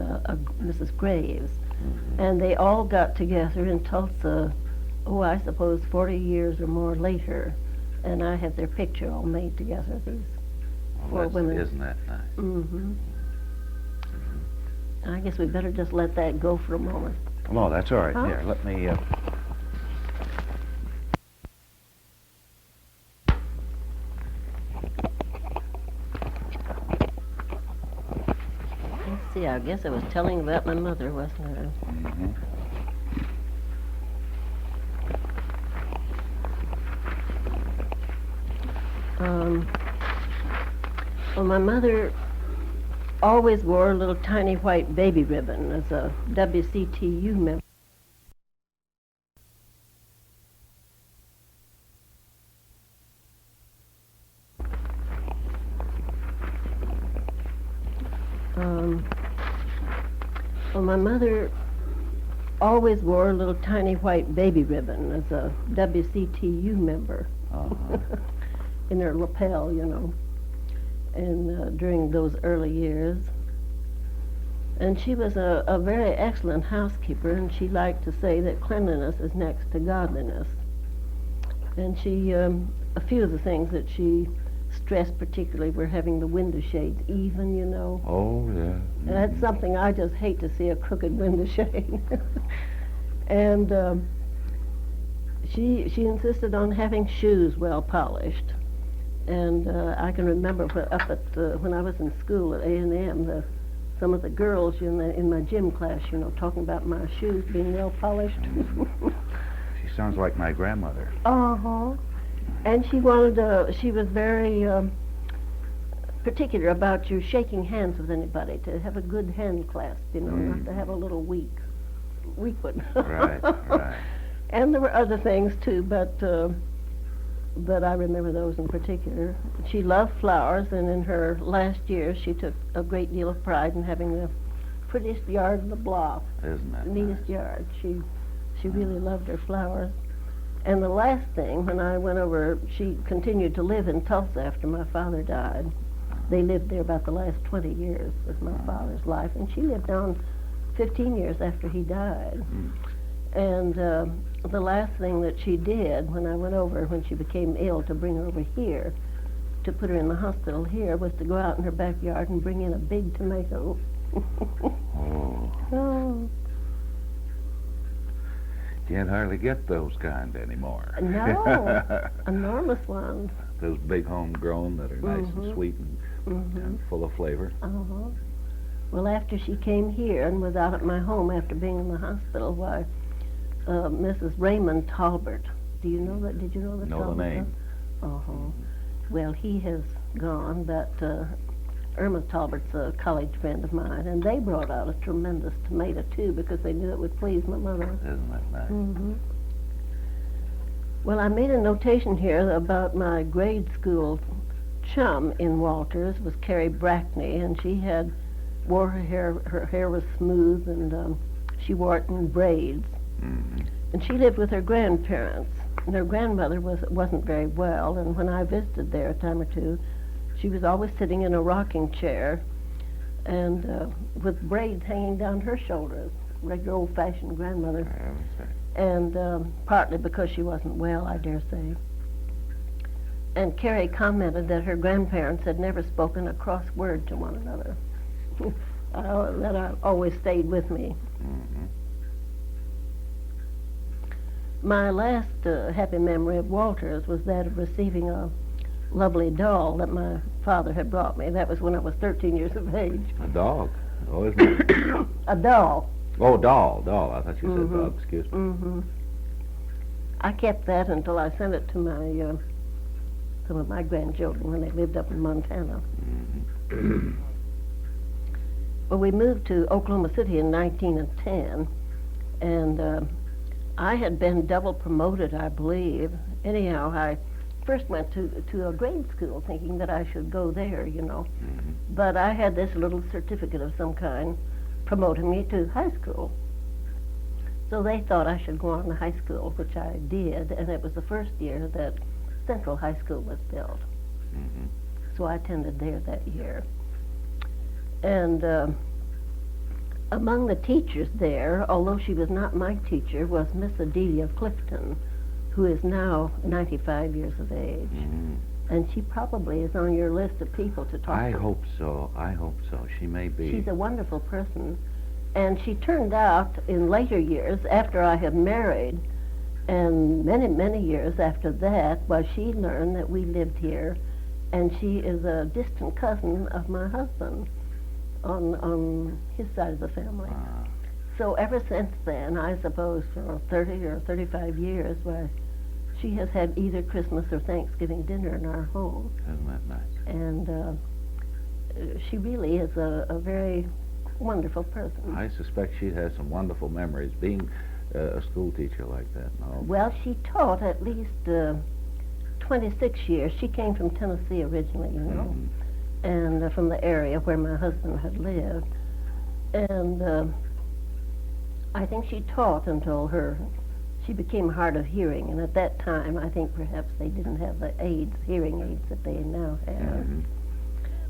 Mrs. Graves, and they all got together in Tulsa, I suppose 40 years or more later, and I have their picture all made together, these 4 women. Isn't that nice? Mm-hmm. I guess we better just let that go for a moment. Oh, that's all right. Huh? Here, let me... Let's see, I guess I was telling about my mother, wasn't I? Mhm. Well, my mother always wore a little tiny white baby ribbon as a WCTU member. Well, my mother always wore a little tiny white baby ribbon as a WCTU member in her lapel, and during those early years. And she was a very excellent housekeeper, and she liked to say that cleanliness is next to godliness. And she, a few of the things that she stressed particularly were having the window shades even, Oh, yeah. And that's something I just hate to see, a crooked window shade. And she insisted on having shoes well polished. And I can remember when I was in school at A&M, some of the girls in my gym class, talking about my shoes being well polished. She sounds like my grandmother. Uh-huh. And she was very particular about you shaking hands with anybody, to have a good hand clasp, not to have a little weak one. Right, right. And there were other things too, but I remember those in particular. She loved flowers, and in her last year she took a great deal of pride in having the prettiest yard in the block. Isn't that The neatest nice? yard. She really loved her flowers. And the last thing, when I went over, she continued to live in Tulsa after my father died. They lived there about the last 20 years of my father's life, and she lived on 15 years after he died. And the last thing that she did when I went over, when she became ill, to bring her over here, to put her in the hospital here, was to go out in her backyard and bring in a big tomato. Oh, Oh, can't hardly get those kind anymore. no, enormous ones. Those big homegrown that are nice and Mhm. sweet and full of flavor. Uh-huh. Well, after she came here and was out at my home after being in the hospital, why, Mrs. Raymond Talbert, did you know the Know the Talbert? name. Uh-huh. Well, he has gone, but Irma Talbert's a college friend of mine, and they brought out a tremendous tomato, too, because they knew it would please my mother. Isn't that nice? Mm-hmm. Well, I made a notation here about my grade school chum in Walters was Carrie Brackney, and she had wore her hair was smooth, and she wore it in braids. Mm-hmm. And she lived with her grandparents. And her grandmother wasn't very well, and when I visited there a time or two, she was always sitting in a rocking chair and with braids hanging down her shoulders, regular old-fashioned grandmother. I would say. And partly because she wasn't well, I dare say. And Carrie commented that her grandparents had never spoken a cross word to one another. That always stayed with me. Mm-hmm. My last happy memory of Walters was that of receiving a lovely doll that my father had brought me. That was when I was 13 years of age. A dog. Oh, isn't it? A doll. Oh, doll. I thought you said Mhm. dog. Excuse me. Mm-hmm. I kept that until I sent it to some of my grandchildren when they lived up in Montana. Mm-hmm. Well, we moved to Oklahoma City in 1910, and I had been double promoted, I believe. Anyhow, I first went to a grade school thinking that I should go there, you know. Mm-hmm. But I had this little certificate of some kind promoting me to high school. So they thought I should go on to high school, which I did, and it was the first year that Central High School was built. Mm-hmm. So I attended there that year. And among the teachers there, although she was not my teacher, was Miss Adelia Clifton, who is now 95 years of age. Mm-hmm. And she probably is on your list of people to talk to. I hope so. She may be. She's a wonderful person. And she turned out in later years, after I had married, and many, many years after that, well, she learned that we lived here, and she is a distant cousin of my husband on his side of the family. Ah. So ever since then, I suppose for 30 or 35 years, why, she has had either Christmas or Thanksgiving dinner in our home. Isn't that nice? And she really is a very wonderful person. I suspect she'd have some wonderful memories being a school teacher like that. No? Well, she taught at least 26 years. She came from Tennessee originally, you know, Mhm. and from the area where my husband had lived. And I think she taught until she became hard of hearing, and at that time I think perhaps they didn't have the hearing aids that they now have. Mhm.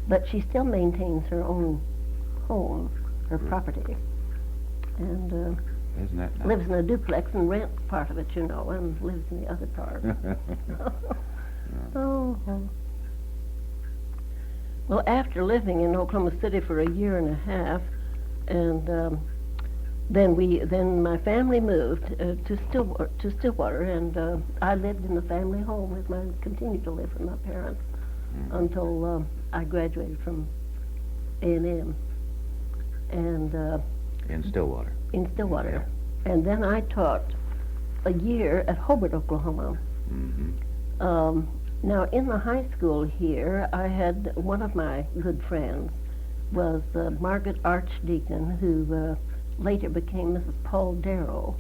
But she still maintains her own home, her property, and Isn't that nice? lives in a duplex and rents part of it, you know, and lives in the other part. Oh. Well, after living in Oklahoma City for a year and a half, and then my family moved to Stillwater, and I lived in the family home continued to live with my parents until I graduated from A&M, and In Stillwater. in Stillwater, and then I taught a year at Hobart, Oklahoma. Mm-hmm. Now, in the high school here, I had one of my good friends was Margaret Archdeacon, who later became Mrs. Paul Darrow.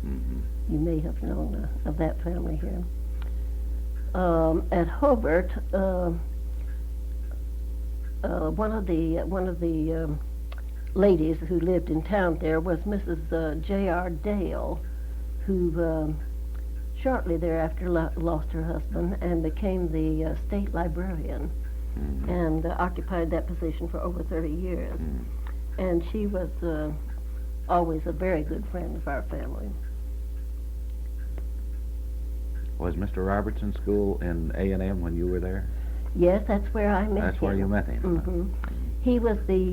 Mm-hmm. You may have known of that family here. At Hobart, one of the ladies who lived in town there was Mrs. J.R. Dale, who shortly thereafter lost her husband and became the state librarian, Mm-hmm. and occupied that position for over 30 years. Mm. And she was always a very good friend of our family. Was Mr. Roberts in school in A&M when you were there? Yes, that's where I met him. That's where you met him. Hmm. He was the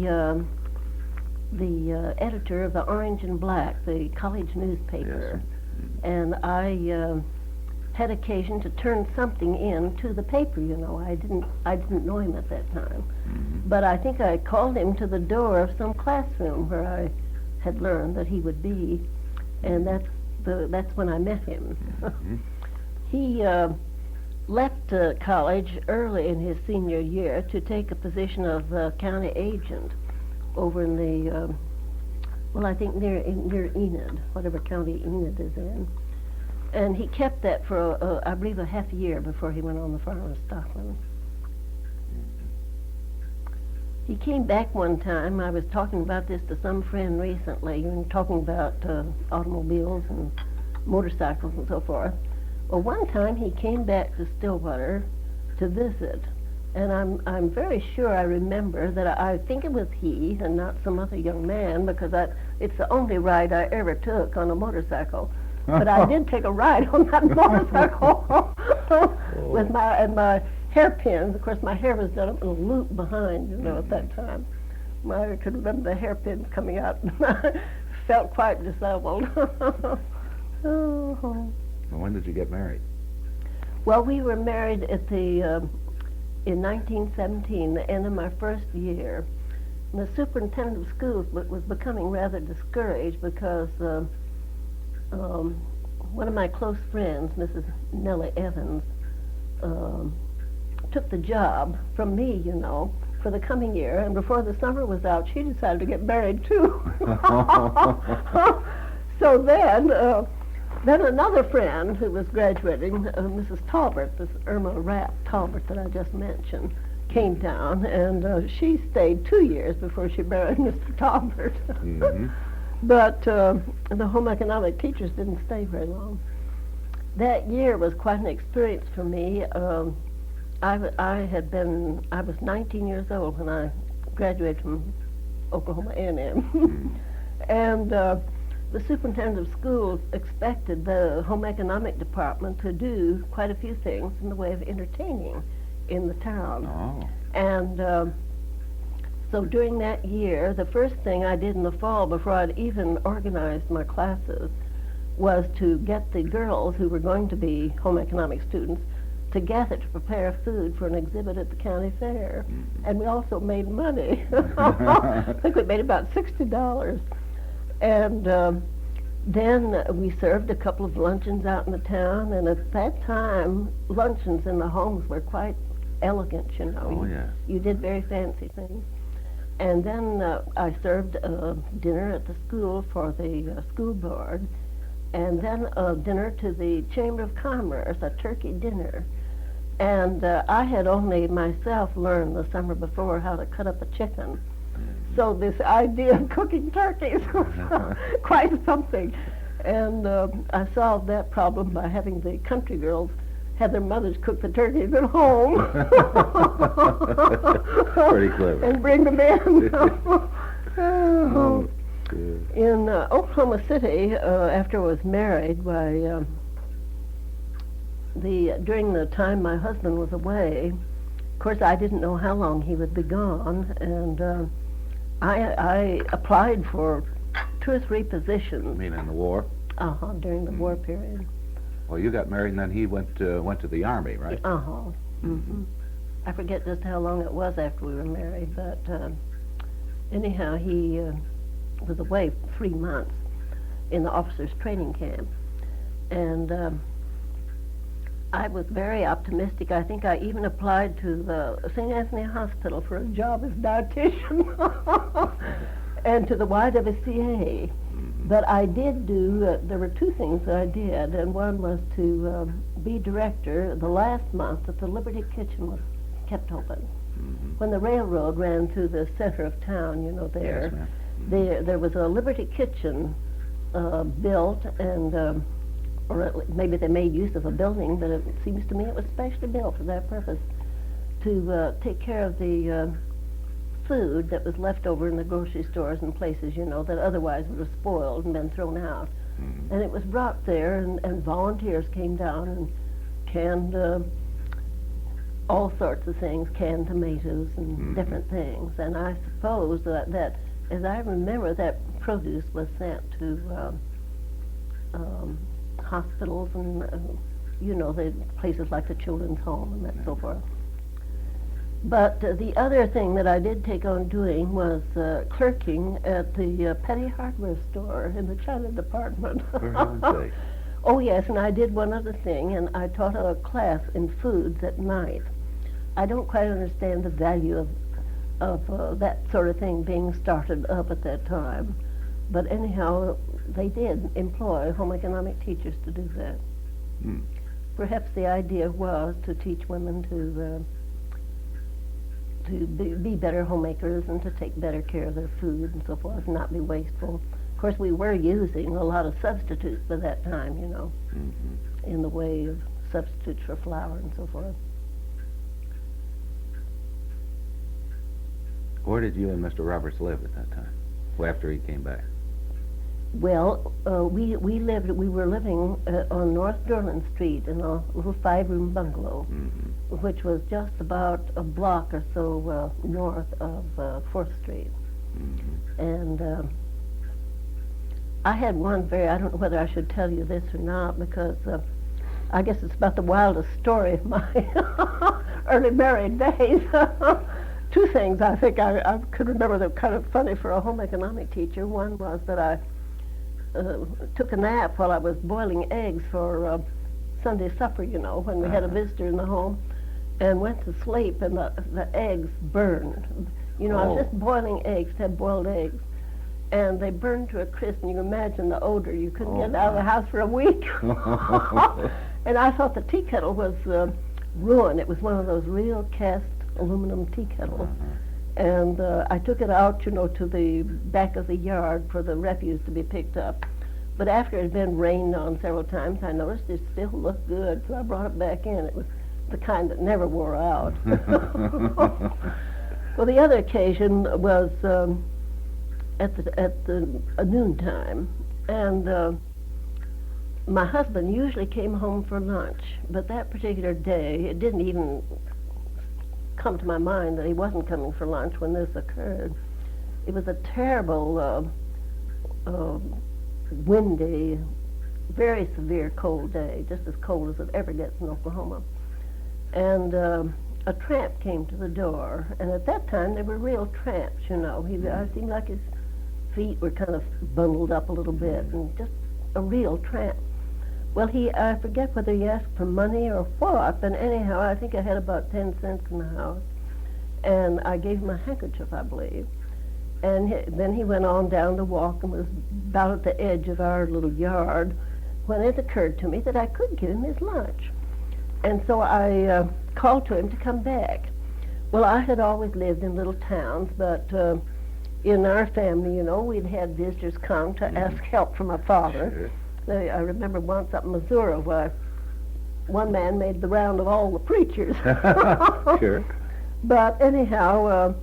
editor of the Orange and Black, the college newspaper. Yes. And I had occasion to turn something in to the paper, you know. I didn't know him at that time. Mm-hmm. But I think I called him to the door of some classroom where I had learned that he would be, and that's when I met him. Mm-hmm. He left college early in his senior year to take a position of county agent over in the, I think near Enid, whatever county Enid is in. And he kept that for, I believe, a half year before he went on the Farmer Stockman. He came back one time. I was talking about this to some friend recently, and talking about automobiles and motorcycles and so forth. Well, one time he came back to Stillwater to visit, and I'm very sure I remember that I think it was he and not some other young man, because it's the only ride I ever took on a motorcycle. But I did take a ride on that motorcycle with my hairpins. Of course, my hair was done up in a loop behind, at that time. I could remember the hairpins coming out. Felt quite disabled. Oh. Well, when did you get married? Well, we were married in 1917, the end of my first year. And the superintendent of schools was becoming rather discouraged because one of my close friends, Mrs. Nellie Evans, took the job from me, for the coming year. And before the summer was out, she decided to get married too. So then another friend who was graduating, Mrs. Talbert, this Irma Rapp Talbert that I just mentioned, came down, and she stayed 2 years before she married Mr. Talbert. Mm-hmm. But the home economic teachers didn't stay very long. That year was quite an experience for me. I was 19 years old when I graduated from Oklahoma A&M. And the superintendent of schools expected the home economic department to do quite a few things in the way of entertaining in the town. Oh. And so during that year, the first thing I did in the fall, before I'd even organized my classes, was to get the girls who were going to be home economic students together to prepare food for an exhibit at the county fair. And we also made money. I think we made about $60. And then we served a couple of luncheons out in the town, and at that time, luncheons in the homes were quite elegant, Oh, yeah. You did very fancy things. And then I served dinner at the school for the school board, and then a dinner to the Chamber of Commerce, a turkey dinner. And I had only myself learned the summer before how to cut up a chicken. So this idea of cooking turkeys was quite something. And I solved that problem by having the country girls have their mothers cook the turkeys at home. Pretty clever. And bring them in. Oh, good. In Oklahoma City, after I was married, during the time my husband was away, of course I didn't know how long he would be gone, and I applied for 2 or 3 positions. You mean in the war? During the war period. Well, you got married and then he went to the Army, right? Mm-hmm. I forget just how long it was after we were married, but anyhow, he was away 3 months in the officers' training camp. And I was very optimistic. I think I even applied to the St. Anthony Hospital for a job as dietitian and to the YWCA. But I did there were 2 things that I did, and one was to be director the last month that the Liberty Kitchen was kept open. When the railroad ran through the center of town, Yes, ma'am. there was a Liberty Kitchen built, and or maybe they made use of a building, but it seems to me it was specially built for that purpose, to take care of the food that was left over in the grocery stores and places, that otherwise would have spoiled and been thrown out. And it was brought there, and volunteers came down and canned all sorts of things, canned tomatoes and different things. And I suppose that, as I remember, that produce was sent to hospitals and, the places like the Children's Home and that so forth. But the other thing that I did take on doing was clerking at the petty hardware store in the China department. For heaven's sake. Oh, yes, and I did one other thing, and I taught a class in foods at night. I don't quite understand the value of that sort of thing being started up at that time. But anyhow, they did employ home economic teachers to do that. Perhaps the idea was to teach women to be better homemakers and to take better care of their food and so forth, and not be wasteful. Of course, we were using a lot of substitutes by that time, you know, in the way of substitutes for flour and so forth. Where did you and Mr. Roberts live at that time? Well, after he came back? Well, we were living on North Durland Street in a little 5-room bungalow, which was just about a block or so north of 4th Street. And I had one I don't know whether I should tell you this or not, because I guess it's about the wildest story of my early married days. Two things I think I could remember that were kind of funny for a home economic teacher. One was that I took a nap while I was boiling eggs for Sunday supper, you know, when we had a visitor in the home, and went to sleep, and the eggs burned. You know, I was just boiling eggs, had boiled eggs, and they burned to a crisp, and you can imagine the odor. You couldn't get out of the house for a week. And I thought the tea kettle was ruined. It was one of those real cast aluminum tea kettles. And I took it out, you know, to the back of the yard for the refuse to be picked up. But after it had been rained on several times, I noticed it still looked good, so I brought it back in. It was the kind that never wore out. Well, the other occasion was at the noontime, and my husband usually came home for lunch, but that particular day, it didn't even come to my mind that he wasn't coming for lunch when this occurred. It was a terrible, windy, very severe cold day, just as cold as it ever gets in Oklahoma. And a tramp came to the door, and at that time they were real tramps, you know. I seemed like his feet were kind of bundled up a little bit, and just a real tramp. Well, I forget whether he asked for money or what, but anyhow, I think I had about 10 cents in the house, and I gave him a handkerchief, I believe. And then he went on down the walk and was about at the edge of our little yard when it occurred to me that I could give him his lunch. And so I called to him to come back. Well, I had always lived in little towns, but in our family, you know, we'd had visitors come to ask help from my father. Sure. I remember once up in Missouri where one man made the round of all the preachers. Sure. But anyhow,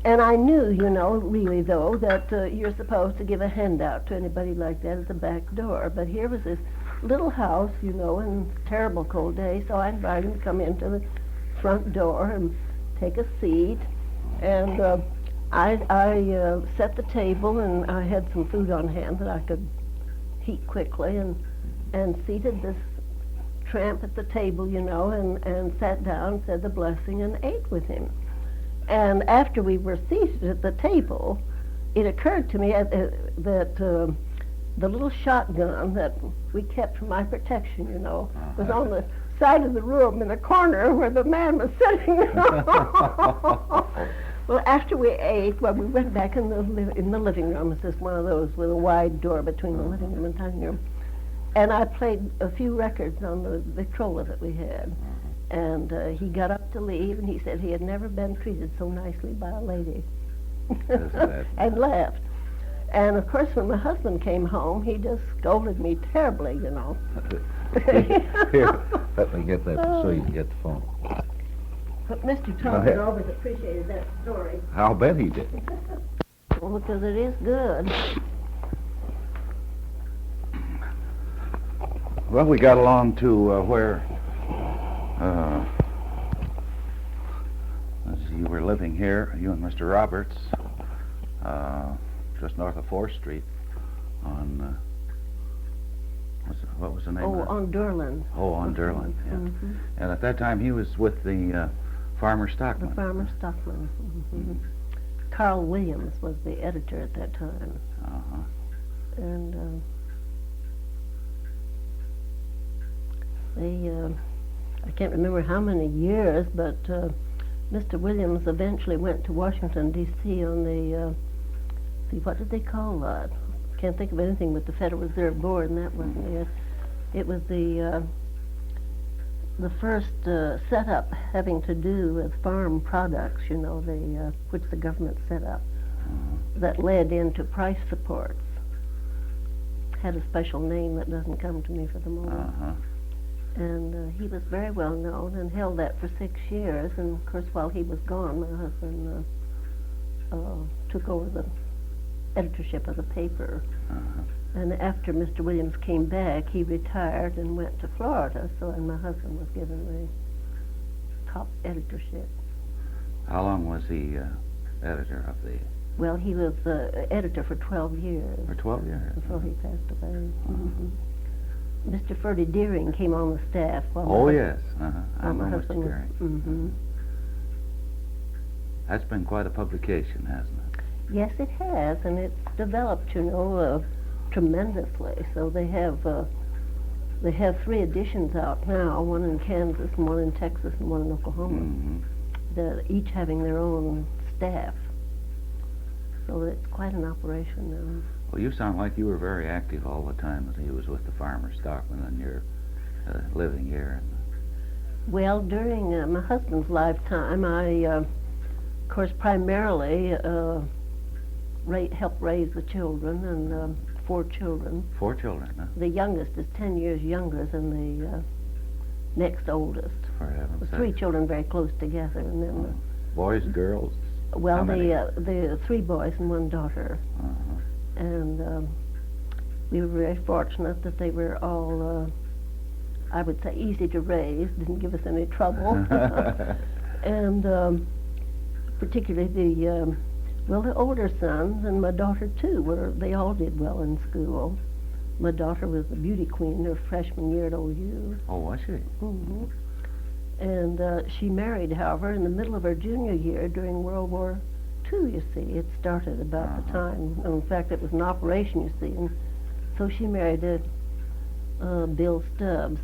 and I knew, you know, really though, that you're supposed to give a handout to anybody like that at the back door. But here was this little house, you know, and terrible cold day, so I invited him to come into the front door and take a seat. And I set the table, and I had some food on hand that I could heat quickly, and seated this tramp at the table, you know, and sat down, said the blessing, and ate with him. And after we were seated at the table, it occurred to me that the little shotgun that we kept for my protection, you know, was on the side of the room in the corner where the man was sitting. Well, after we ate, we went back in the living room. It's just one of those with a wide door between the living room and dining room. And I played a few records on the Victrola that we had. And he got up to leave, and he said he had never been treated so nicely by a lady. And left. And of course, when my husband came home, he just scolded me terribly, you know. Here, let me get that so you can get the phone. But Mr. Thompson always appreciated that story. I'll bet he did. Well, because it is good. Well, we got along to where you were living here, you and Mr. Roberts, just north of 4th Street on, what was the name of it? On Durland. Oh, on Durland, yeah. Mm-hmm. And at that time he was with the Farmer Stockman. The Farmer Stockman. Mm-hmm. Carl Williams was the editor at that time. Uh-huh. And I can't remember how many years, but Mr. Williams eventually went to Washington, D.C. on the, what did they call that? Can't think of anything but the Federal Reserve Board, and that wasn't it. It was the the first setup having to do with farm products, you know, which the government set up, that led into price supports. Had a special name that doesn't come to me for the moment. And he was very well known and held that for 6 years. And of course, while he was gone, my husband took over the editorship of the paper. And after Mr. Williams came back, he retired and went to Florida. And my husband was given the top editorship. How long was he editor of the? Well, he was editor for 12 years. For 12 years. Before he passed away. Mr. Ferdy Deering came on the staff. Oh, yes. I know my Mr. husband was. Deering. That's been quite a publication, hasn't it? Yes, it has, and it's developed, you know, tremendously. So they have 3 editions out now, one in Kansas, and one in Texas, and one in Oklahoma. They're each having their own staff. So it's quite an operation now. Well, you sound like you were very active all the time that he was with the Farmer Stockman and you're living here. Well, during my husband's lifetime, I, of course, primarily helped raise the children, and 4 children. 4 children, huh? The youngest is 10 years younger than the next oldest. For heaven's sake. 3 children very close together, and then boys, girls? well, How many? the 3 boys and 1 daughter. And we were very fortunate that they were all, I would say, easy to raise, didn't give us any trouble. And particularly the older sons and my daughter too, they all did well in school. My daughter was the beauty queen her freshman year at OU. Oh, was she? And she married, however, in the middle of her junior year during World War II, you see. It started about the time. In fact, it was an operation, you see. And so she married Bill Stubbs,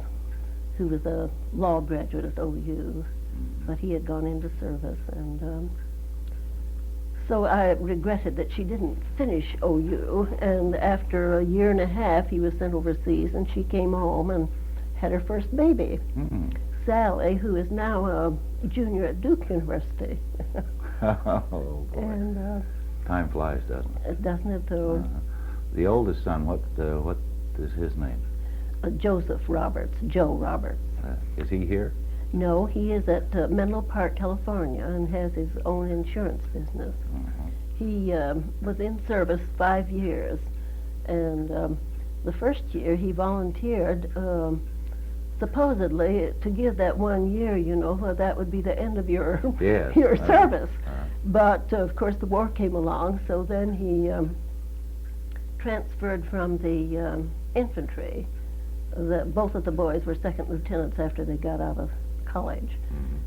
who was a law graduate at OU, but he had gone into service. And so I regretted that she didn't finish OU. And after a year and a half, he was sent overseas, and she came home and had her first baby. Sally, who is now a junior at Duke University. Oh, boy. And time flies, doesn't it? Doesn't it, though? The oldest son, what is his name? Joseph Roberts, Joe Roberts. Is he here? No, he is at Menlo Park, California, and has his own insurance business. He was in service 5 years, and the first year he volunteered supposedly to give that 1 year, you know, that would be the end of your your service. But of course the war came along, so then he transferred from the infantry. Both of the boys were second lieutenants after they got out of college.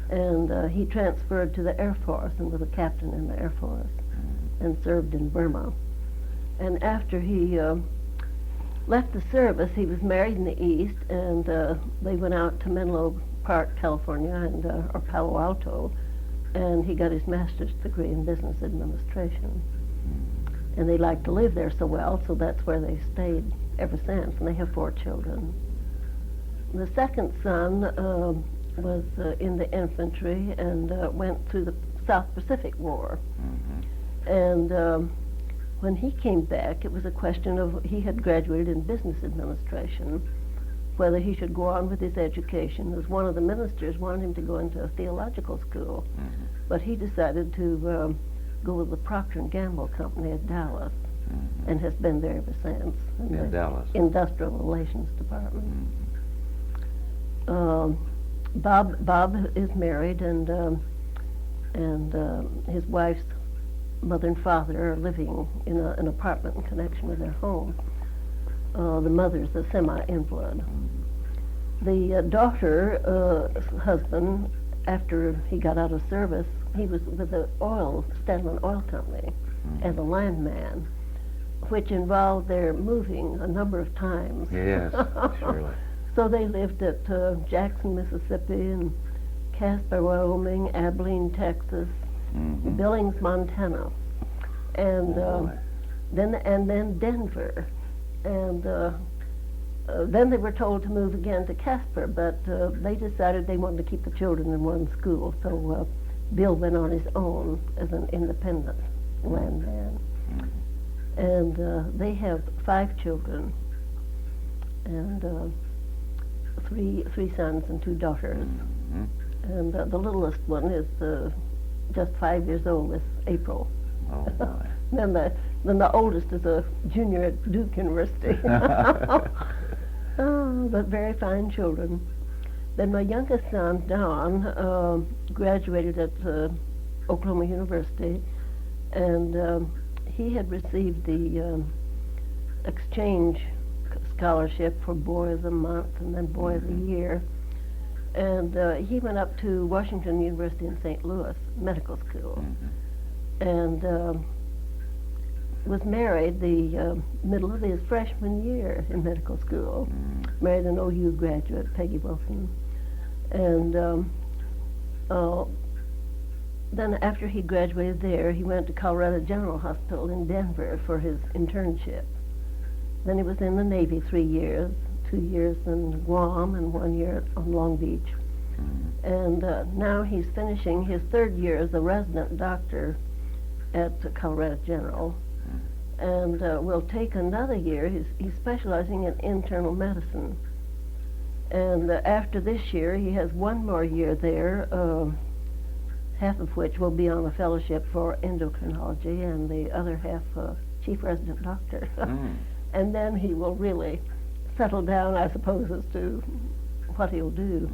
And he transferred to the Air Force and was a captain in the Air Force and served in Burma. And after he left the service, he was married in the East, and they went out to Menlo Park, California, and or Palo Alto, and he got his master's degree in business administration. And they liked to live there so well, so that's where they stayed ever since, and they have 4 children. The second son was in the infantry and went through the South Pacific War. And when he came back, it was a question of, he had graduated in business administration, whether he should go on with his education, as one of the ministers wanted him to go into a theological school. But he decided to go with the Procter & Gamble company at Dallas, and has been there ever since. In Dallas. Industrial Relations Department. Bob is married, and his wife's mother and father are living in an apartment in connection with their home. The mother's a semi-invalid. The daughter's husband, after he got out of service, he was with the Stanley Oil Company as a landman, which involved their moving a number of times. Yes, surely. So they lived at Jackson, Mississippi, and Casper, Wyoming, Abilene, Texas, Billings, Montana, and then Denver, and Then they were told to move again to Casper, but they decided they wanted to keep the children in one school, so Bill went on his own as an independent landman. And they have 5 children, and three sons and 2 daughters. And the littlest one is just 5 years old this April. Oh, boy. Then the oldest is a junior at Duke University. Oh, but very fine children. Then my youngest son, Don, graduated at Oklahoma University, and he had received the exchange scholarship for Boy of the Month and then Boy of the Year. And he went up to Washington University in St. Louis Medical School, and was married the middle of his freshman year in medical school. Married an OU graduate, Peggy Wilson. And then after he graduated there, he went to Colorado General Hospital in Denver for his internship. Then he was in the Navy 3 years, 2 years in Guam and 1 year on Long Beach. And now he's finishing his 3rd year as a resident doctor at Colorado General, and will take another year. He's specializing in internal medicine. And after this year, he has 1 more year there, half of which will be on a fellowship for endocrinology, and the other half chief resident doctor. And then he will really settle down, I suppose, as to what he'll do.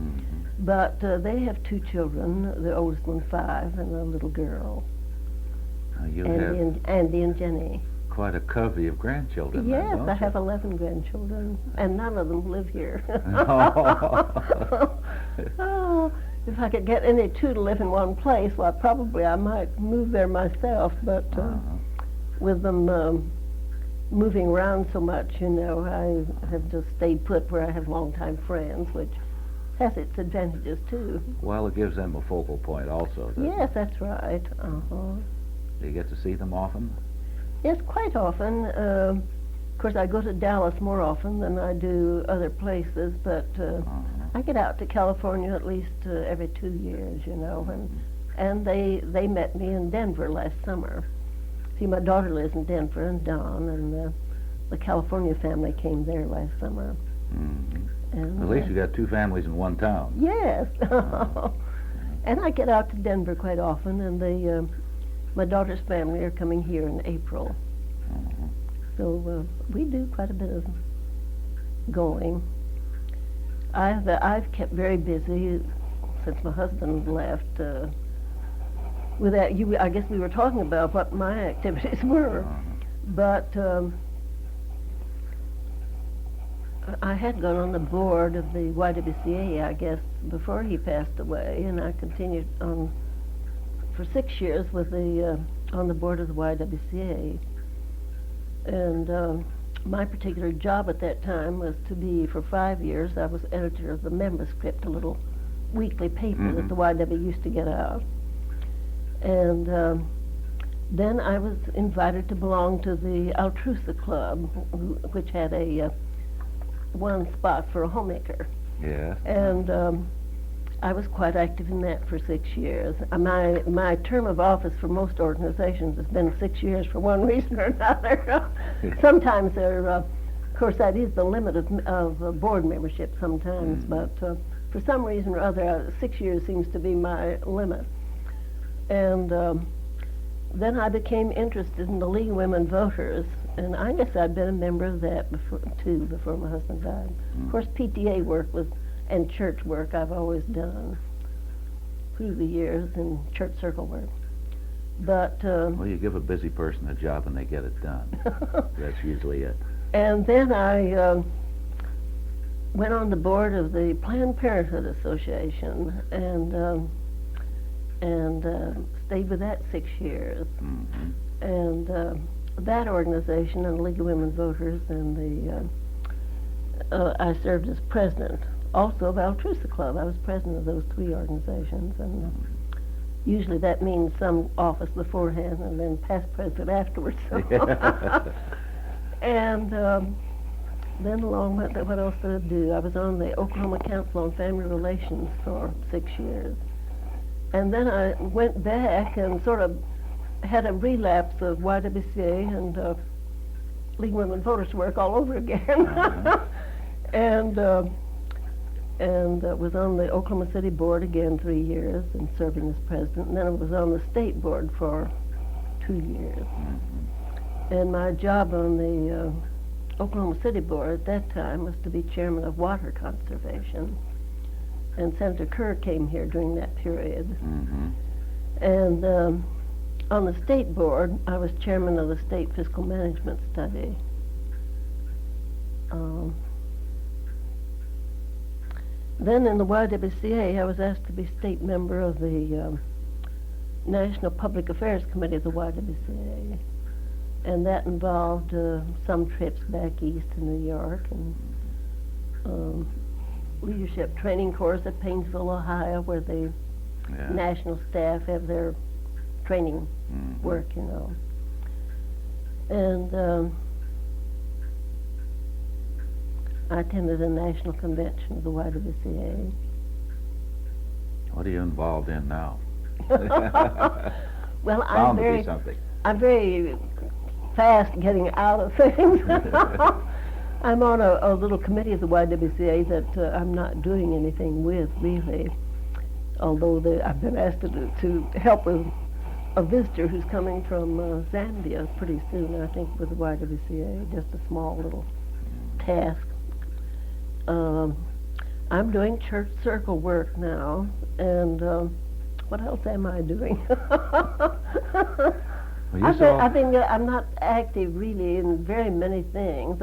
But they have 2 children, the oldest one 5, and a little girl, You have Andy and Jenny. quite a covey of grandchildren. Yes, then, don't I you? have 11 grandchildren, and none of them live here. Oh, if I could get any 2 to live in one place, well, probably I might move there myself, but with them moving around so much, you know, I have just stayed put where I have longtime friends, which has its advantages, too. Well, it gives them a focal point also. doesn't Yes, it? that's right. Do you get to see them often? Yes, quite often. Of course, I go to Dallas more often than I do other places, but I get out to California at least every 2 years, you know, and they met me in Denver last summer. See, my daughter lives in Denver, and Don, and the California family came there last summer. And, At least you got 2 families in one town. yes. And I get out to Denver quite often, and my daughter's family are coming here in April. So we do quite a bit of going. I've kept very busy since my husband left. With that, I guess we were talking about what my activities were, but I had gone on the board of the YWCA, I guess, before he passed away, and I continued on for 6 years with on the board of the YWCA. And my particular job at that time was to be, for 5 years, I was editor of the Member Script, a little weekly paper that the YW used to get out. And then I was invited to belong to the Altrusa Club, which had a one spot for a homemaker. Yes. And I was quite active in that for 6 years. My term of office for most organizations has been 6 years for one reason or another. Sometimes they're, of course, that is the limit of board membership sometimes, but for some reason or other, 6 years seems to be my limit. And then I became interested in the League of Women Voters, and I guess I'd been a member of that before my husband died. Of course, PTA work and church work I've always done through the years, and church circle work. But Well, you give a busy person a job and they get it done. That's usually it. and then I went on the board of the Planned Parenthood Association, and stayed with that 6 years. And that organization and the League of Women Voters, and I served as president also of Altrusa Club. I was president of those 3 organizations, and usually that means some office beforehand and then past president afterwards. And Then along with that, what else did I do? I was on the Oklahoma Council on Family Relations for 6 years. And then I went back and sort of had a relapse of YWCA and League of Women Voters work all over again. and was on the Oklahoma City Board again 3 years and serving as president. And then I was on the state board for 2 years. And my job on the Oklahoma City Board at that time was to be chairman of water conservation. And Senator Kerr came here during that period. And on the state board, I was chairman of the state fiscal management study. Then in the YWCA, I was asked to be state member of the National Public Affairs Committee of the YWCA. And that involved some trips back east to New York and leadership training course at Painesville, Ohio, where the national staff have their training work, you know. And I attended a national convention of the YWCA. What are you involved in now? Well, Bound to be something. I'm very fast getting out of things. I'm on a little committee of the YWCA that I'm not doing anything with, really, although I've been asked to help with a visitor who's coming from Zambia pretty soon, I think, with the YWCA, just a small little task. I'm doing church circle work now, and what else am I doing? I'm not active really in very many things.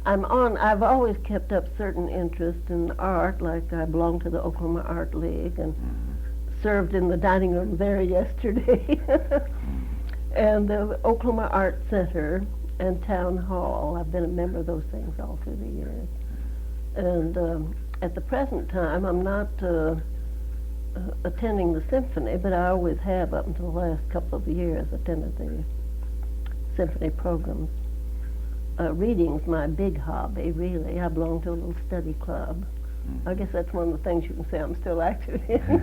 I've always kept up certain interest in art, like I belong to the Oklahoma Art League and served in the dining room there yesterday. And the Oklahoma Art Center and Town Hall. I've been a member of those things all through the years. And at the present time, I'm not attending the symphony, but I always have up until the last couple of years attended the symphony programs. Reading's my big hobby, really. I belong to a little study club. I guess that's one of the things you can say I'm still active in.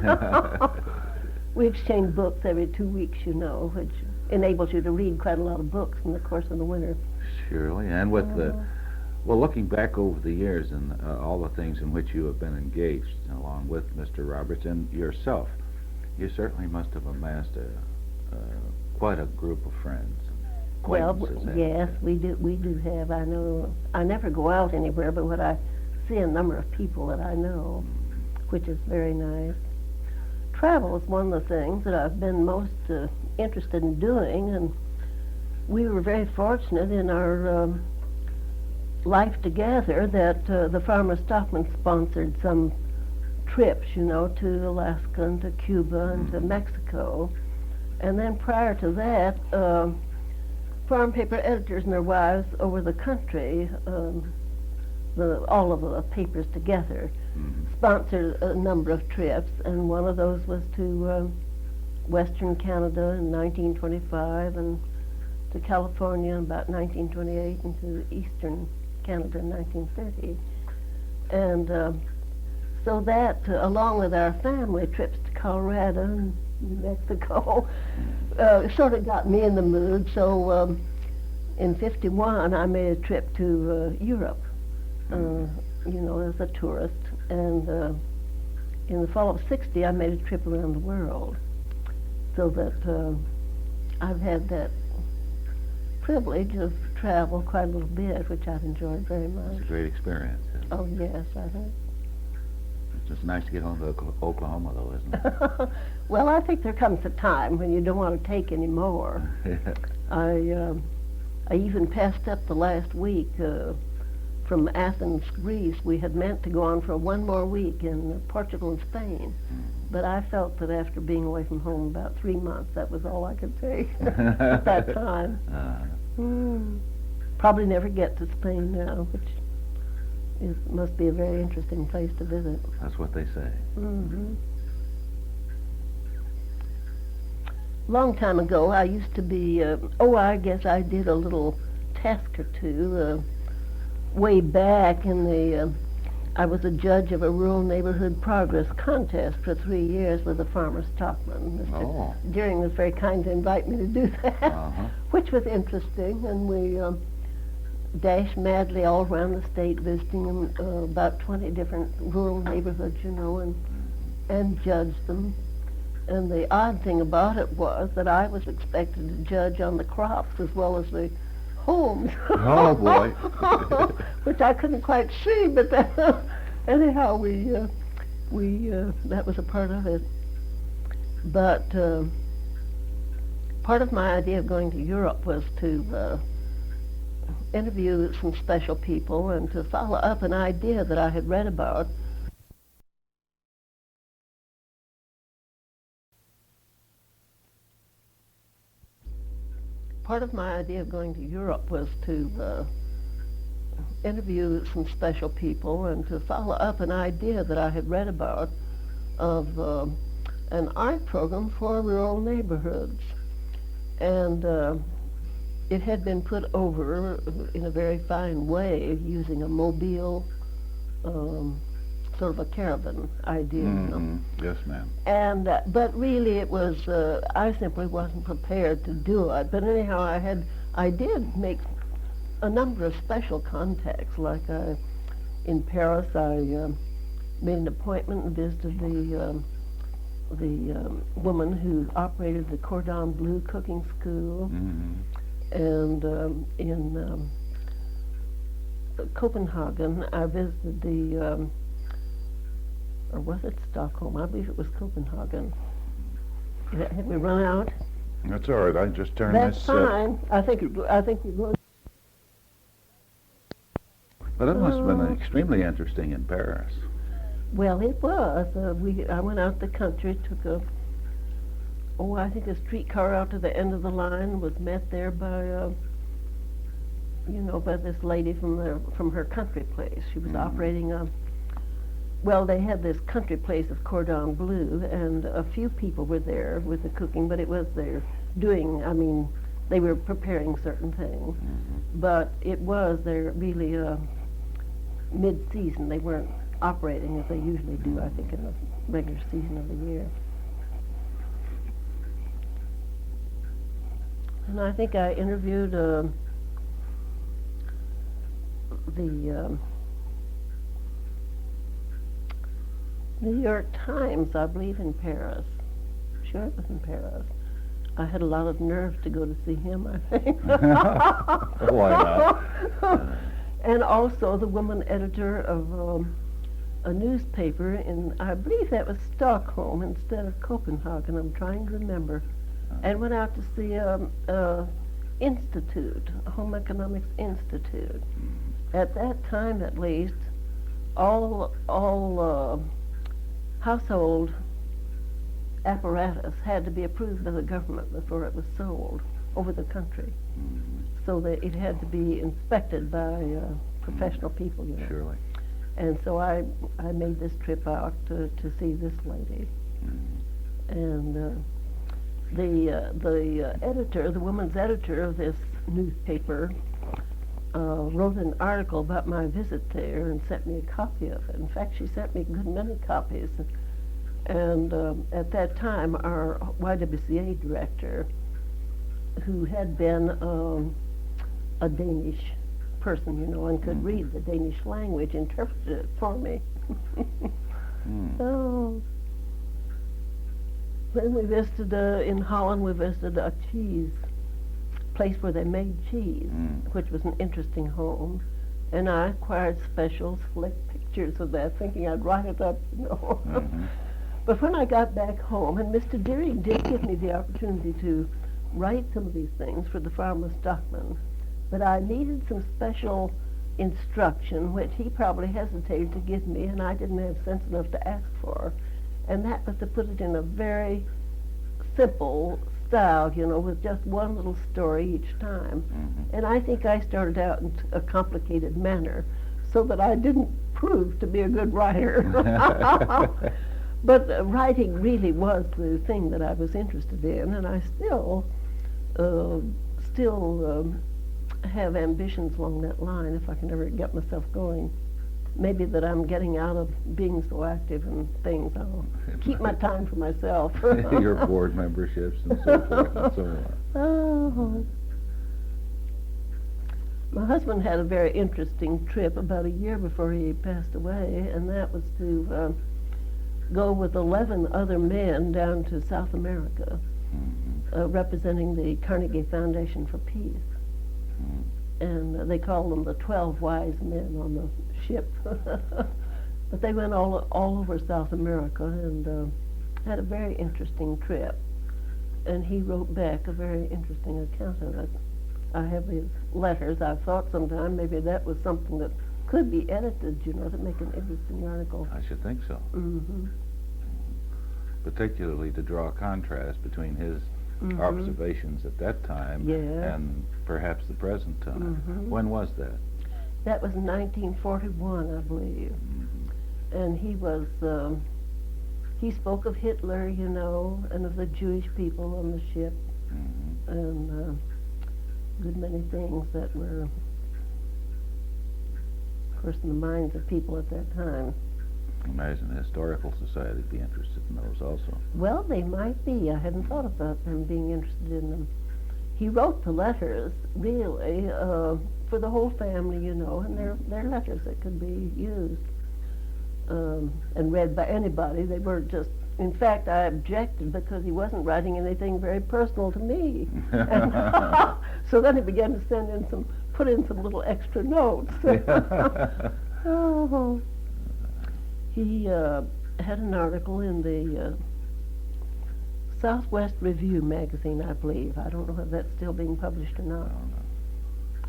We exchange books every 2 weeks, you know, which enables you to read quite a lot of books in the course of the winter. Surely, and with well, looking back over the years and all the things in which you have been engaged, along with Mr. Roberts and yourself, you certainly must have amassed quite a group of friends. Well, yes, we do have. I know I never go out anywhere, but I see a number of people that I know, which is very nice. Travel is one of the things that I've been most interested in doing, and we were very fortunate in our life together that the Farmer Stockman sponsored some trips, you know, to Alaska and to Cuba and to Mexico. And then prior to that, farm paper editors and their wives over the country, all of the papers together, sponsored a number of trips, and one of those was to Western Canada in 1925 and to California in about 1928 and to Eastern Canada in 1930. And so that, along with our family trips to Colorado and New Mexico, sort of got me in the mood. So in '51, I made a trip to Europe, you know, as a tourist. And in the fall of '60, I made a trip around the world. So that I've had that privilege of travel quite a little bit, which I've enjoyed very much. It's a great experience. Oh, yes, I think. It's just nice to get home to Oklahoma, though, isn't it? Well, I think there comes a time when you don't want to take any more. I even passed up the last week from Athens, Greece. We had meant to go on for one more week in Portugal and Spain. But I felt that after being away from home about 3 months, that was all I could take at that time. Probably never get to Spain now, which must be a very interesting place to visit. That's what they say. Long time ago, I used to be, I guess I did a little task or two. way back in the, I was a judge of a rural neighborhood progress contest for 3 years with the Farmer Stockman. Oh. Deering was very kind to invite me to do that, Uh-huh. which was interesting, and we dashed madly all around the state visiting about 20 different rural neighborhoods, you know, and judged them. And the odd thing about it was that I was expected to judge on the crops as well as the homes. Oh, boy. Which I couldn't quite see, but anyhow, we that was a part of it. But part of my idea of going to Europe was to interview some special people and to follow up an idea that I had read about. Part of my idea of going to Europe was to interview some special people and to follow up an idea that I had read about of an art program for rural neighborhoods. And it had been put over in a very fine way using a mobile, sort of a caravan idea. You know? Yes, ma'am. And but really it was I simply wasn't prepared to do it. But anyhow, I did make a number of special contacts. Like in Paris, I made an appointment and visited the woman who operated the Cordon Bleu cooking school. And in Copenhagen, I visited the or was it Stockholm? I believe it was Copenhagen. Have we run out? That's all right. I just turned That's this. fine. I think you're going. But it must have been extremely interesting in Paris. Well, it was. I went out the country, took I think a streetcar out to the end of the line, was met there by, by this lady from her country place. She was operating well, they had this country place of Cordon Bleu, and a few people were there with the cooking, but it was their doing, they were preparing certain things. But it was their really mid-season. They weren't operating as they usually do, I think, in the regular season of the year. And I think I interviewed the New York Times, I believe, in Paris. Sure, it was in Paris. I had a lot of nerve to go to see him, I think. Why not? And also the woman editor of a newspaper in, I believe that was Stockholm instead of Copenhagen, I'm trying to remember, and went out to see institute, a home economics institute. At that time, at least, all household apparatus had to be approved by the government before it was sold over the country. So that it had to be inspected by professional people, you know. Surely. And so I made this trip out to see this lady. And the editor, the woman's editor of this newspaper, wrote an article about my visit there and sent me a copy of it. In fact, she sent me a good many copies. And at that time, our YWCA director, who had been a Danish person, you know, and could read the Danish language, interpreted it for me. Oh. Then we visited, in Holland, we visited a cheese place where they made cheese, which was an interesting home. And I acquired special slick pictures of that, thinking I'd write it up, you know. But when I got back home, and Mr. Deering did give me the opportunity to write some of these things for the Farmer Stockman, but I needed some special instruction, which he probably hesitated to give me, and I didn't have sense enough to ask for. And that was to put it in a very simple style, you know, with just one little story each time. And I think I started out in a complicated manner so that I didn't prove to be a good writer. But writing really was the thing that I was interested in, and I still have ambitions along that line if I can ever get myself going. Maybe that I'm getting out of being so active and things. I'll keep my time for myself. Your board memberships and so forth and so on. Oh. My husband had a very interesting trip about a year before he passed away, and that was to go with 11 other men down to South America, representing the Carnegie Foundation for Peace. And they called them the 12 wise men on the ship. But they went all over South America and had a very interesting trip. And he wrote back a very interesting account of it. I have his letters. I've thought sometime maybe that was something that could be edited, you know, to make an interesting article. I should think so. Mm-hmm. Particularly to draw a contrast between his observations at that time and perhaps the present time. When was that? That was 1941, I believe. And he was, he spoke of Hitler, you know, and of the Jewish people on the ship, and a good many things that were, of course, in the minds of people at that time. Imagine the Historical Society would be interested in those also. Well, they might be. I hadn't thought about them being interested in them. He wrote the letters, really, for the whole family, you know, and they're letters that could be used and read by anybody. They weren't just, in fact, I objected because he wasn't writing anything very personal to me. And so then he began to send in put in some little extra notes. Oh. He had an article in the Southwest Review magazine, I believe. I don't know if that's still being published or not.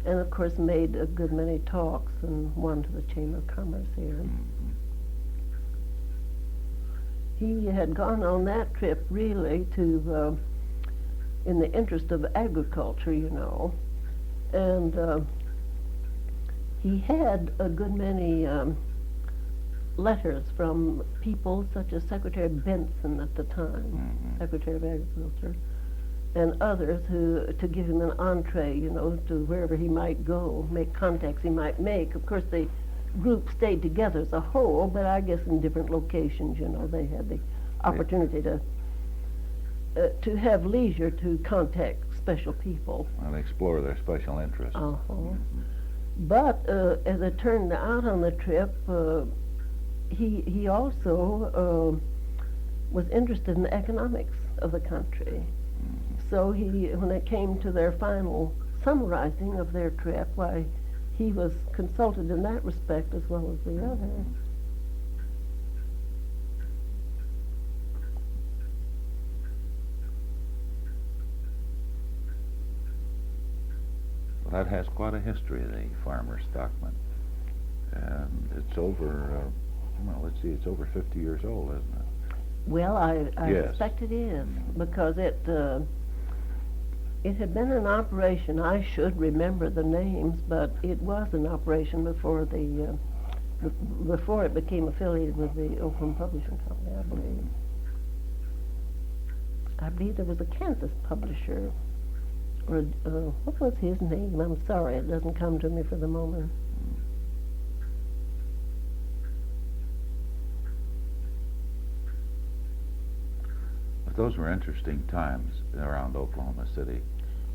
And of course made a good many talks, and one to the Chamber of Commerce here. He had gone on that trip really to, in the interest of agriculture, you know, and he had a good many letters from people such as Secretary Benson at the time, Secretary of Agriculture, and others who, to give him an entree, you know, to wherever he might go, make contacts he might make. Of course, the group stayed together as a whole, but I guess in different locations, you know, they had the opportunity to have leisure to contact special people. And explore their special interests. But as it turned out on the trip, he also was interested in the economics of the country. So when it came to their final summarizing of their trip, why, he was consulted in that respect as well as the other. Well, that has quite a history, the Farmer Stockman. And it's over, well, let's see, it's over 50 years old, isn't it? Well, I Yes. suspect it is, because it had been an operation. I should remember the names, but it was an operation before before it became affiliated with the Oakland Publishing Company, I believe. I believe there was a Kansas publisher, or what was his name? I'm sorry, it doesn't come to me for the moment. But those were interesting times around Oklahoma City,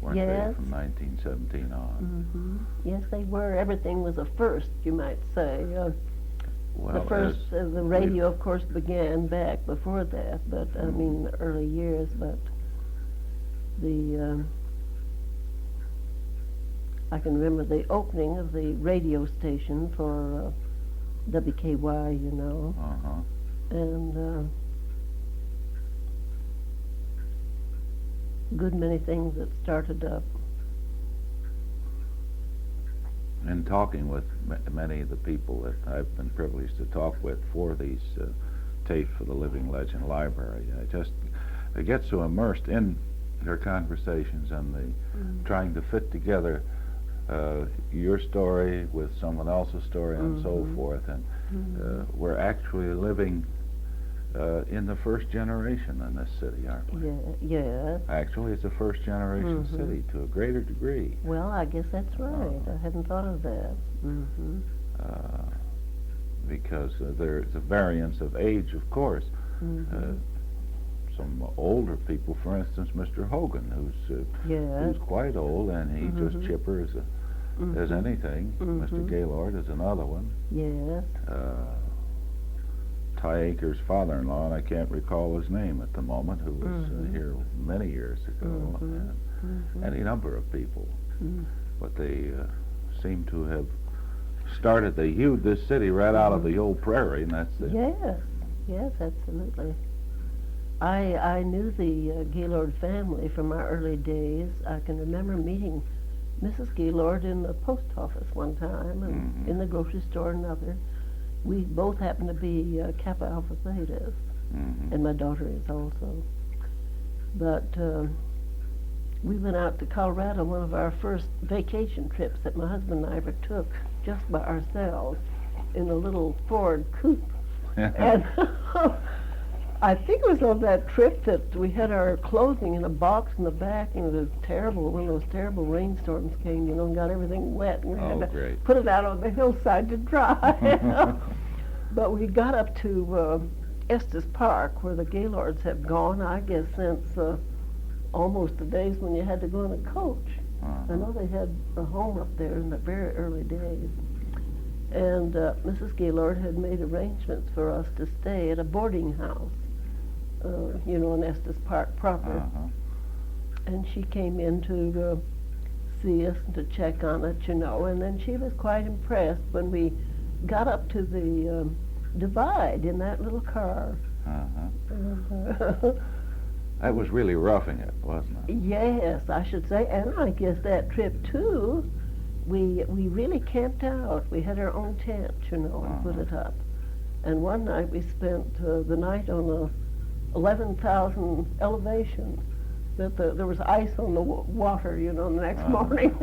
weren't Yes. they, from 1917 on? Yes, they were. Everything was a first, you might say. Well, The first, as the radio, of course, began back before that, but I mean, the early years, but I can remember the opening of the radio station for WKY, you know, and good many things that started up. In talking with many of the people that I've been privileged to talk with for these tapes for the Living Legend Library, I get so immersed in their conversations and trying to fit together your story with someone else's story and so forth, and we're actually living in the first generation in this city, aren't we? Yeah, yes. Actually, it's a first generation Mhm. city to a greater degree. Well, I guess that's right. I hadn't thought of that. Mm-hmm. Uh, because there's a variance of age, of course. Mm-hmm. Some older people, for instance, Mr. Hogan, Yes. who's quite old, and he's just Mhm. chipper as anything. Mr. Mhm. Gaylord is another one. Yes. Ty Akers' father-in-law, and I can't recall his name at the moment, who was Mhm. here many years ago, Mhm. and Mhm. any number of people. Mm. But they seem to have they hewed this city right out of the old prairie, and that's it. Yes. Yes, absolutely. I knew the Gaylord family from our early days. I can remember meeting Mrs. Gaylord in the post office one time, and Mhm. in the grocery store another. We both happened to be Kappa Alpha Thetas, Mhm. and my daughter is also. But we went out to Colorado, one of our first vacation trips that my husband and I ever took just by ourselves in a little Ford coupe. And I think it was on that trip that we had our clothing in a box in the back, and it was terrible. One of those terrible rainstorms came, and got everything wet, and we Oh, had to great. put it out on the hillside to dry. But we got up to Estes Park, where the Gaylords have gone, I guess, since almost the days when you had to go in a coach. I know they had a home up there in the very early days. And Mrs. Gaylord had made arrangements for us to stay at a boarding house, in Estes Park proper. And she came in to see us and to check on it, and then she was quite impressed when we got up to the divide in that little car. And, That was really roughing it, wasn't it? yes, I should say, and I guess that trip too, we really camped out. We had our own tent, and put it up. And one night we spent the night on a 11,000 elevation. That there was ice on the water, the next morning.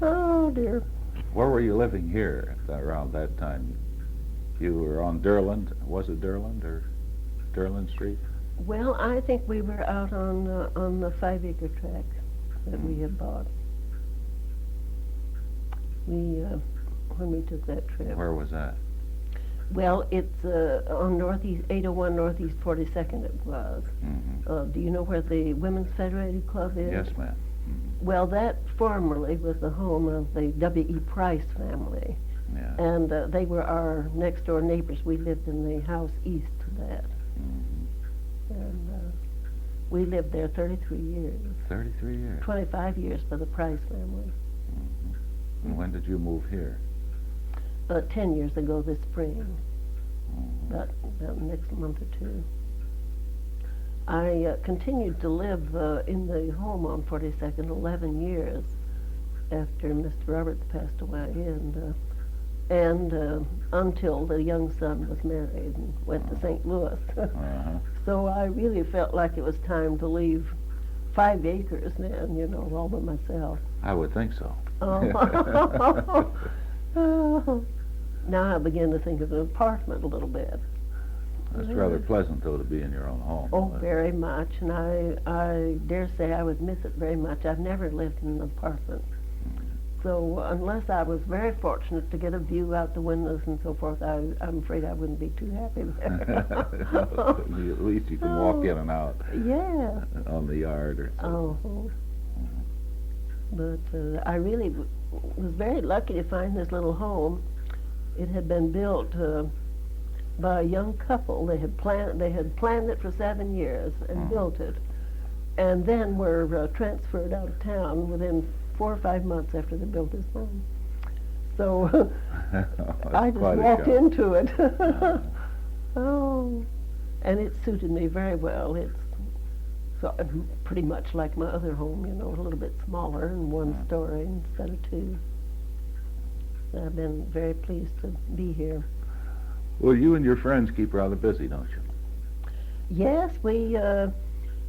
Oh dear. Where were you living here around that time? You were on Durland. Was it Durland or Durland Street? Well, I think we were out on the 5-acre tract that we had bought. When we took that trip. Where was that? Well, it's on Northeast 801 Northeast 42nd. It was. Mm-hmm. Do you know where the Women's Federated Club is? Yes, ma'am. Well, that formerly was the home of the W.E. Price family, Yeah. and they were our next door neighbors. We lived in the house east to that, and we lived there 33 years. 33 years. 25 years for the Price family. And when did you move here? 10 years ago this spring, about next month or two. I continued to live in the home on 42nd 11 years after Mr. Roberts passed away, and until the young son was married and went to St. Louis. So I really felt like it was time to leave 5 acres then, all by myself. I would think so. Oh. Now I begin to think of an apartment a little bit. It's rather pleasant, though, to be in your own home. Oh, very much, and I dare say I would miss it very much. I've never lived in an apartment. So unless I was very fortunate to get a view out the windows and so forth, I'm afraid I wouldn't be too happy there. At least you can walk in and out Yeah. on the yard or something. Oh. But I really was very lucky to find this little home. It had been built by a young couple. They had planned it for 7 years and built it, and then were transferred out of town within 4 or 5 months after they built this home. So I just walked into it. Oh, and it suited me very well. It's pretty much like my other home, a little bit smaller and 1 story instead of 2. I've been very pleased to be here. Well, you and your friends keep rather busy, don't you? Yes, we,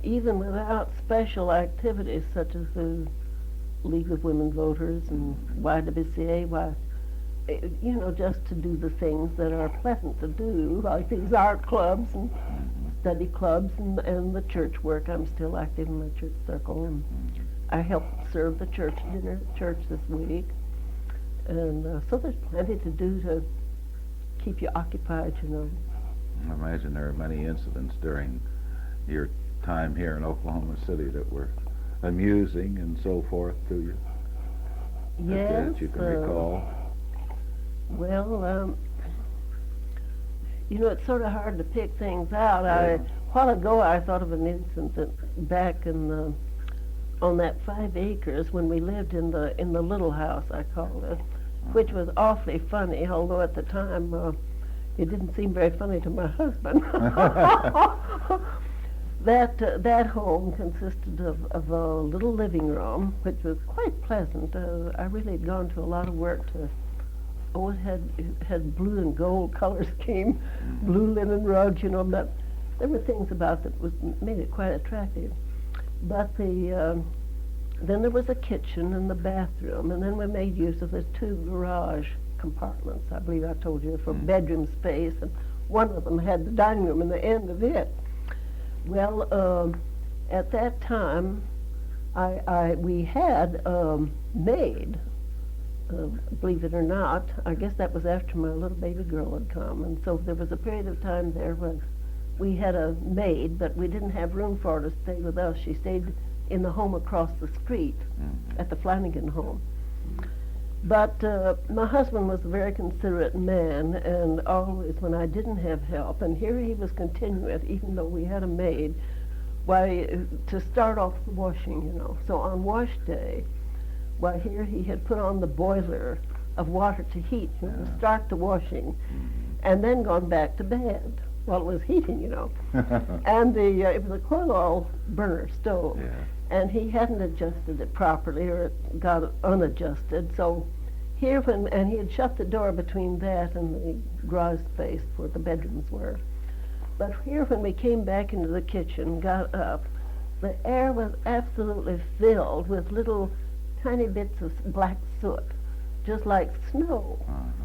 even without special activities such as the League of Women Voters and YWCA, you know, just to do the things that are pleasant to do, like these art clubs and study clubs and the church work. I'm still active in the church circle, and I helped serve the church dinner at church this week. And so there's plenty to do to keep you occupied, you know. I imagine there are many incidents during your time here in Oklahoma City that were amusing and so forth to you. Yes. That you can recall. Well, you know, it's sort of hard to pick things out. Yeah. A while ago I thought of an incident that back in on that 5 acres when we lived in the little house, I called it, which was awfully funny, although at the time it didn't seem very funny to my husband. That home consisted of a little living room, which was quite pleasant. I really had gone to a lot of work to. Oh, it had blue and gold color scheme, blue linen rugs, you know. But there were things about that made it quite attractive. But then there was a kitchen and the bathroom, and then we made use of the 2 garage compartments. I believe I told you for bedroom space, and one of them had the dining room in the end of it. Well, at that time, we had a maid. Believe it or not, I guess that was after my little baby girl had come, and so there was a period of time there when we had a maid, but we didn't have room for her to stay with us. She stayed in the home across the street at the Flanagan home. But my husband was a very considerate man, and always when I didn't have help, and here he was continuing, even though we had a maid, why, to start off the washing, you know. So on wash day, why, here he had put on the boiler of water to heat, you know, to start the washing, and then gone back to bed while it was heating, you know. And it was a coal oil burner stove. Yeah. And he hadn't adjusted it properly, or it got unadjusted. So here, and he had shut the door between that and the garage space where the bedrooms were. But here, when we came back into the kitchen, got up, the air was absolutely filled with little tiny bits of black soot, just like snow.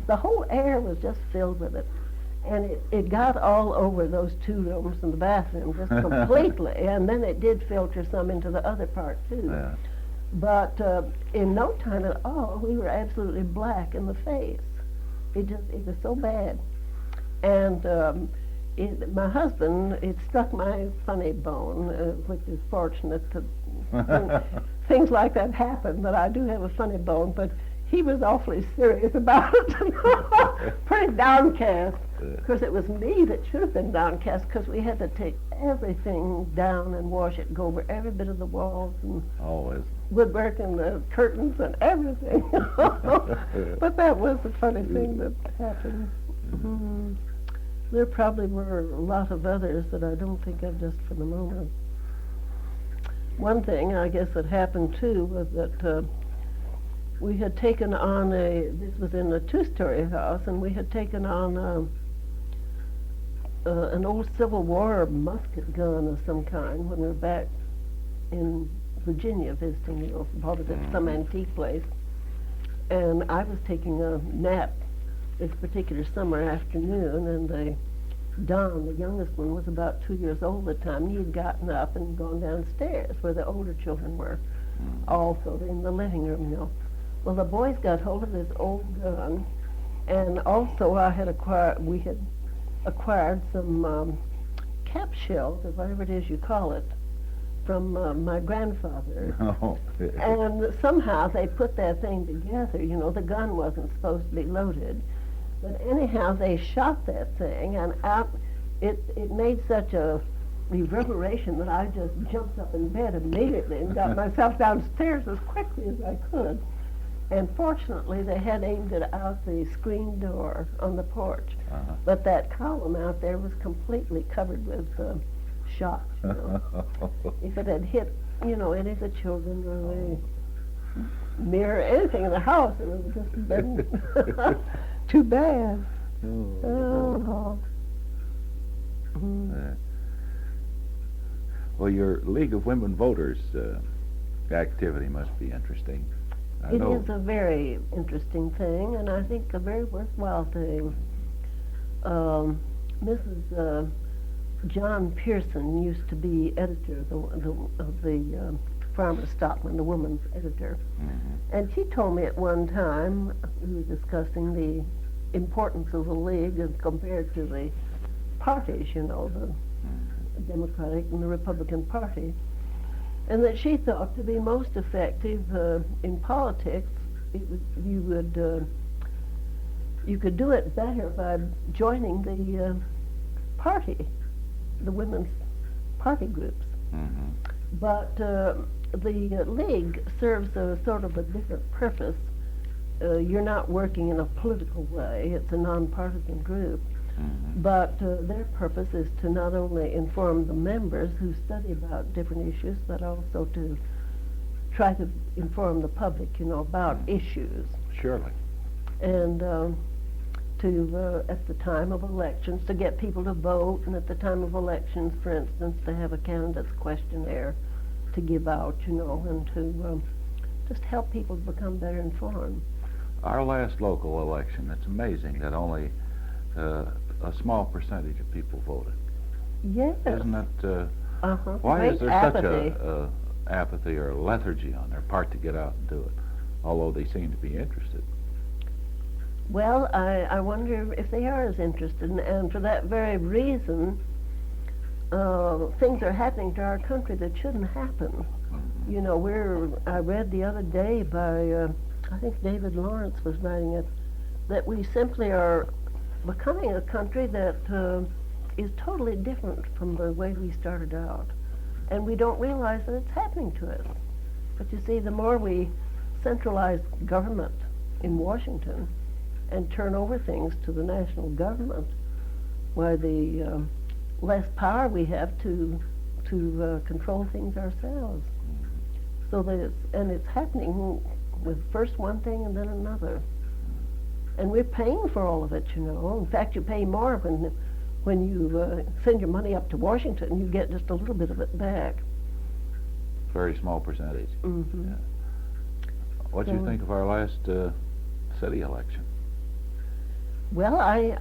The whole air was just filled with it. And it got all over those 2 rooms and the bathroom just completely, and then it did filter some into the other part too. Yeah. But in no time at all, we were absolutely black in the face. It was so bad. And my husband, it struck my funny bone, which is fortunate to when things like that happen, that I do have a funny bone, but he was awfully serious about it. Pretty downcast. Of course, it was me that should have been downcast, because we had to take everything down and wash it, go over every bit of the walls and Always. woodwork and the curtains and everything. But that was the funny thing that happened. There probably were a lot of others that I don't think of just for the moment. One thing, I guess, that happened too was that we had taken on this was in a 2-story house, and we had taken on an old Civil War musket gun of some kind when we were back in Virginia visiting, you know, bought it at some antique place. And I was taking a nap this particular summer afternoon, and Don, the youngest one, was about 2 years old at the time. He had gotten up and gone downstairs where the older children were, also in the living room, you know. Well, the boys got hold of this old gun, and also we had acquired some cap shells, or whatever it is you call it, from my grandfather. Oh. And somehow they put that thing together. You know, the gun wasn't supposed to be loaded. But anyhow, they shot that thing, and it made such a reverberation that I just jumped up in bed immediately and got myself downstairs as quickly as I could. And fortunately, they had aimed it out the screen door on the porch. But that column out there was completely covered with shots, you know. If it had hit, you know, any of the children or the mirror, anything in the house, it would have just been too bad. Well, your League of Women Voters activity must be interesting. It know. is a very interesting thing, and I think a very worthwhile thing. Mrs. John Pearson used to be editor of the Farmer Stockman, the woman's editor. Mm-hmm. And she told me at one time, we were discussing the importance of the League as compared to the parties, you know, the Democratic and the Republican Party, and that she thought to be most effective in politics, you could do it better by joining the party, the women's party groups. Mm-hmm. But the League serves a sort of a different purpose. You're not working in a political way. It's a nonpartisan group. Mm-hmm. But their purpose is to not only inform the members who study about different issues, but also to try to inform the public, you know, about issues. Surely. And at the time of elections, to get people to vote, and at the time of elections, for instance, to have a candidate's questionnaire to give out, you know, and to just help people become better informed. Our last local election, it's amazing that only a small percentage of people voted. Yes. Isn't it? Uh-huh. Why Great is there apathy. such a apathy or lethargy on their part to get out and do it, although they seem to be interested? Well, I wonder if they are as interested, and for that very reason, things are happening to our country that shouldn't happen. You know, I read the other day by, I think David Lawrence was writing it, that we simply are becoming a country that is totally different from the way we started out. And we don't realize that it's happening to us. But you see, the more we centralize government in Washington and turn over things to the national government, why the less power we have to control things ourselves. So that it's happening with first one thing and then another. And we're paying for all of it, you know. In fact, you pay more when you send your money up to Washington. You get just a little bit of it back. Very small percentage. Mm-hmm. Yeah. What do you think of our last city election? Well, I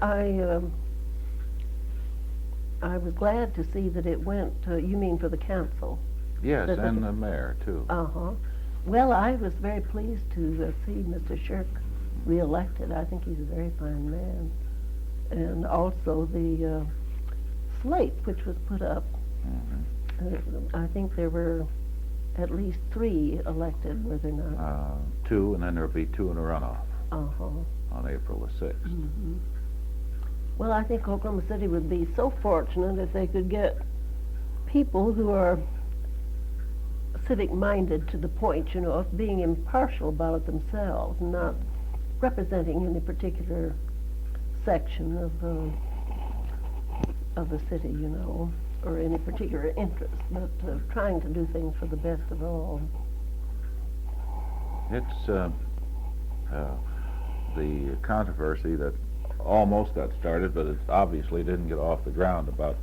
was glad to see that it went, you mean for the council? Yes, and the mayor, too. Uh-huh. Well, I was very pleased to see Mr. Shirk reelected. I think he's a very fine man. And also the slate which was put up. Mm-hmm. I think there were at least 3 elected, were there not? 2, and then there'll be 2 in a runoff Uh-huh. on April the 6th. Mm-hmm. Well, I think Oklahoma City would be so fortunate if they could get people who are civic-minded to the point, you know, of being impartial about it themselves, not representing any particular section of the city, you know, or any particular interest, but trying to do things for the best of all. It's the controversy that almost got started, but it obviously didn't get off the ground about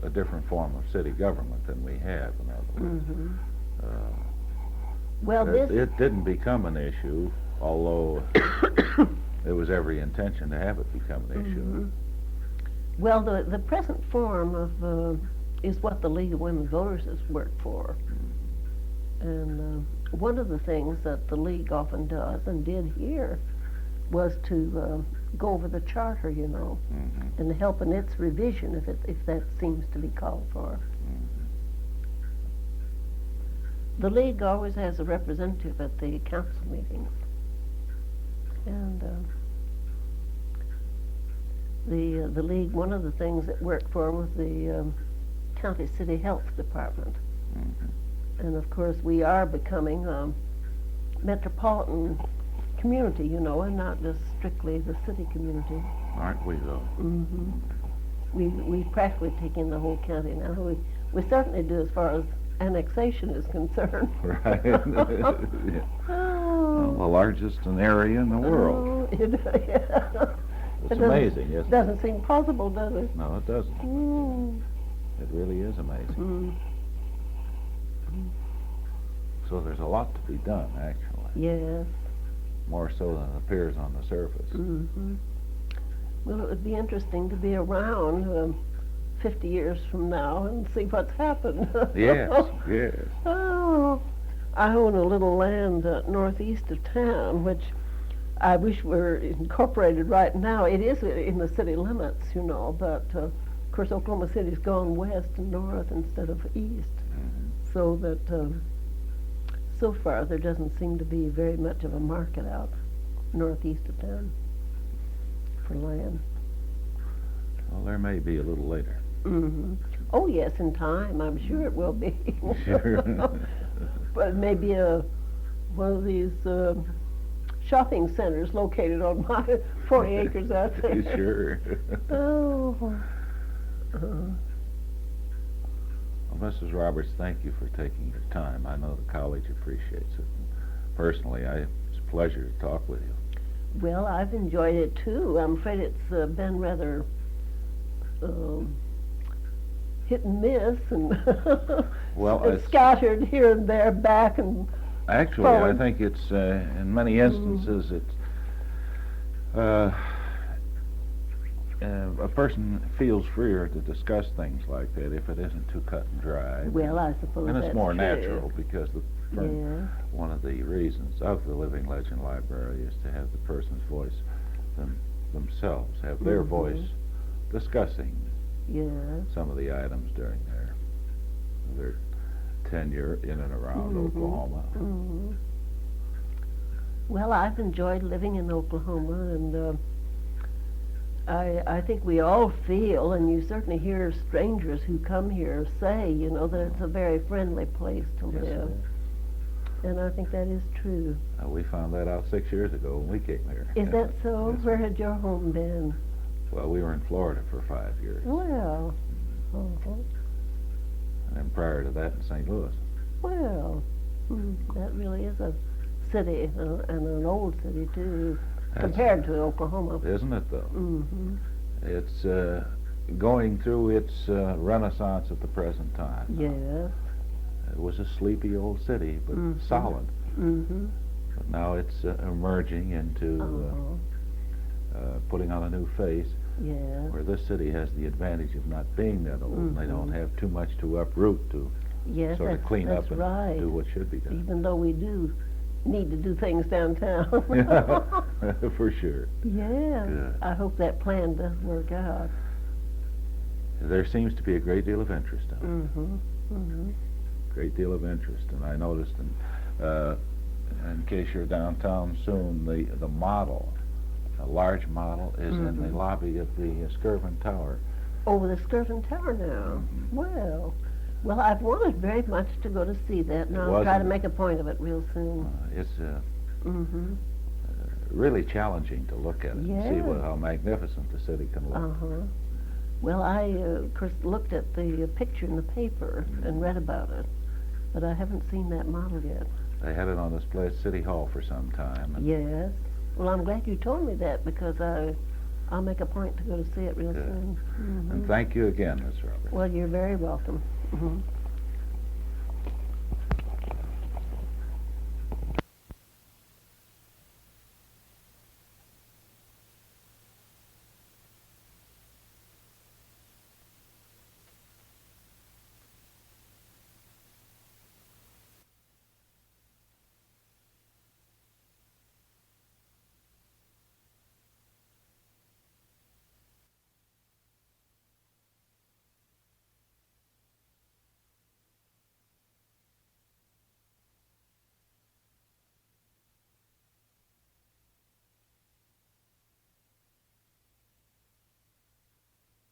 a different form of city government than we have, in other words. Mm-hmm. Well, it didn't become an issue, although there was every intention to have it become an issue. Mm-hmm. Well, the present form of is what the League of Women Voters has worked for. And one of the things that the League often does, and did here, was to go over the charter, you know, Mm-hmm. and help in its revision if that seems to be called for. Mm-hmm. The League always has a representative at the council meetings. And the League, one of the things it worked for was the county city health department. Mm-hmm. And of course we are becoming a metropolitan community, you know, and not just strictly the city community. Aren't we, though? Mm-hmm. We practically take in the whole county now. We certainly do as far as annexation is concerned. Right. Yeah. Well, the largest area in the world. Yeah. It's amazing, isn't it? Doesn't seem possible, does it? No, it doesn't. Mm. It really is amazing. Mm. So there's a lot to be done, actually. Yes. more so than it appears on the surface. Hmm. Well, it would be interesting to be around 50 years from now and see what's happened. Yes, yes. Oh, I own a little land northeast of town, which I wish were incorporated right now. It is in the city limits, you know, but of course Oklahoma City's gone west and north instead of east, so that so far there doesn't seem to be very much of a market out northeast of town for land. Well, there may be a little later. Hmm. Oh yes, in time, I'm sure it will be. Sure. But maybe one of these shopping centers located on my 40 acres out there. Sure. Oh. Well, Mrs. Roberts, thank you for taking your time. I know the college appreciates it. Personally, it's a pleasure to talk with you. Well, I've enjoyed it too. I'm afraid it's been rather hit and miss, and Well, it's scattered here and there, back and actually, I forward. think it's in many instances it's a person feels freer to discuss things like that if it isn't too cut and dry. Well, I suppose And it's that's more true. natural because Yeah. one of the reasons of the Living Legend Library is to have the person's voice themselves, have their voice discussing Yes. some of the items during their tenure in and around Oklahoma. Mhm. Well, I've enjoyed living in Oklahoma, and I think we all feel, and you certainly hear strangers who come here say, you know, that it's a very friendly place to Yes, live. And I think that is true. we found that out 6 years ago when we came here. Is that so? Yes. Where had your home been? Well, we were in Florida for 5 years, Well, and then prior to that in St. Louis. well, that really is a city, and an old city too, compared to Oklahoma. Isn't it, though? Mm-hmm. It's going through its renaissance at the present time. Yes. It was a sleepy old city, but solid. Mm-hmm. But now it's emerging into putting on a new face, Yes. where this city has the advantage of not being that old. And they don't have too much to uproot to Yes, sort of clean that's up and right. do what should be done. Even though we do need to do things downtown. For sure. Yeah. Good. I hope that plan does work out. There seems to be a great deal of interest in it. Mm-hmm. Mm-hmm. Great deal of interest, and I noticed, in case you're downtown soon, the model, a large model, is in the lobby of the Skirvin Tower. Oh, the Skirvin Tower now. Well, I've wanted very much to go to see that, and I'll try to make a point of it real soon. It's Mm-hmm. really challenging to look at it and see Yes. how magnificent the city can look. Uh-huh. Well, I, of course, looked at the picture in the paper and read about it, but I haven't seen that model yet. They had it on display at City Hall for some time. And Yes. Well, I'm glad you told me that, because I'll make a point to go to see it real Good. soon. And thank you again, Ms. Roberts. Well, you're very welcome.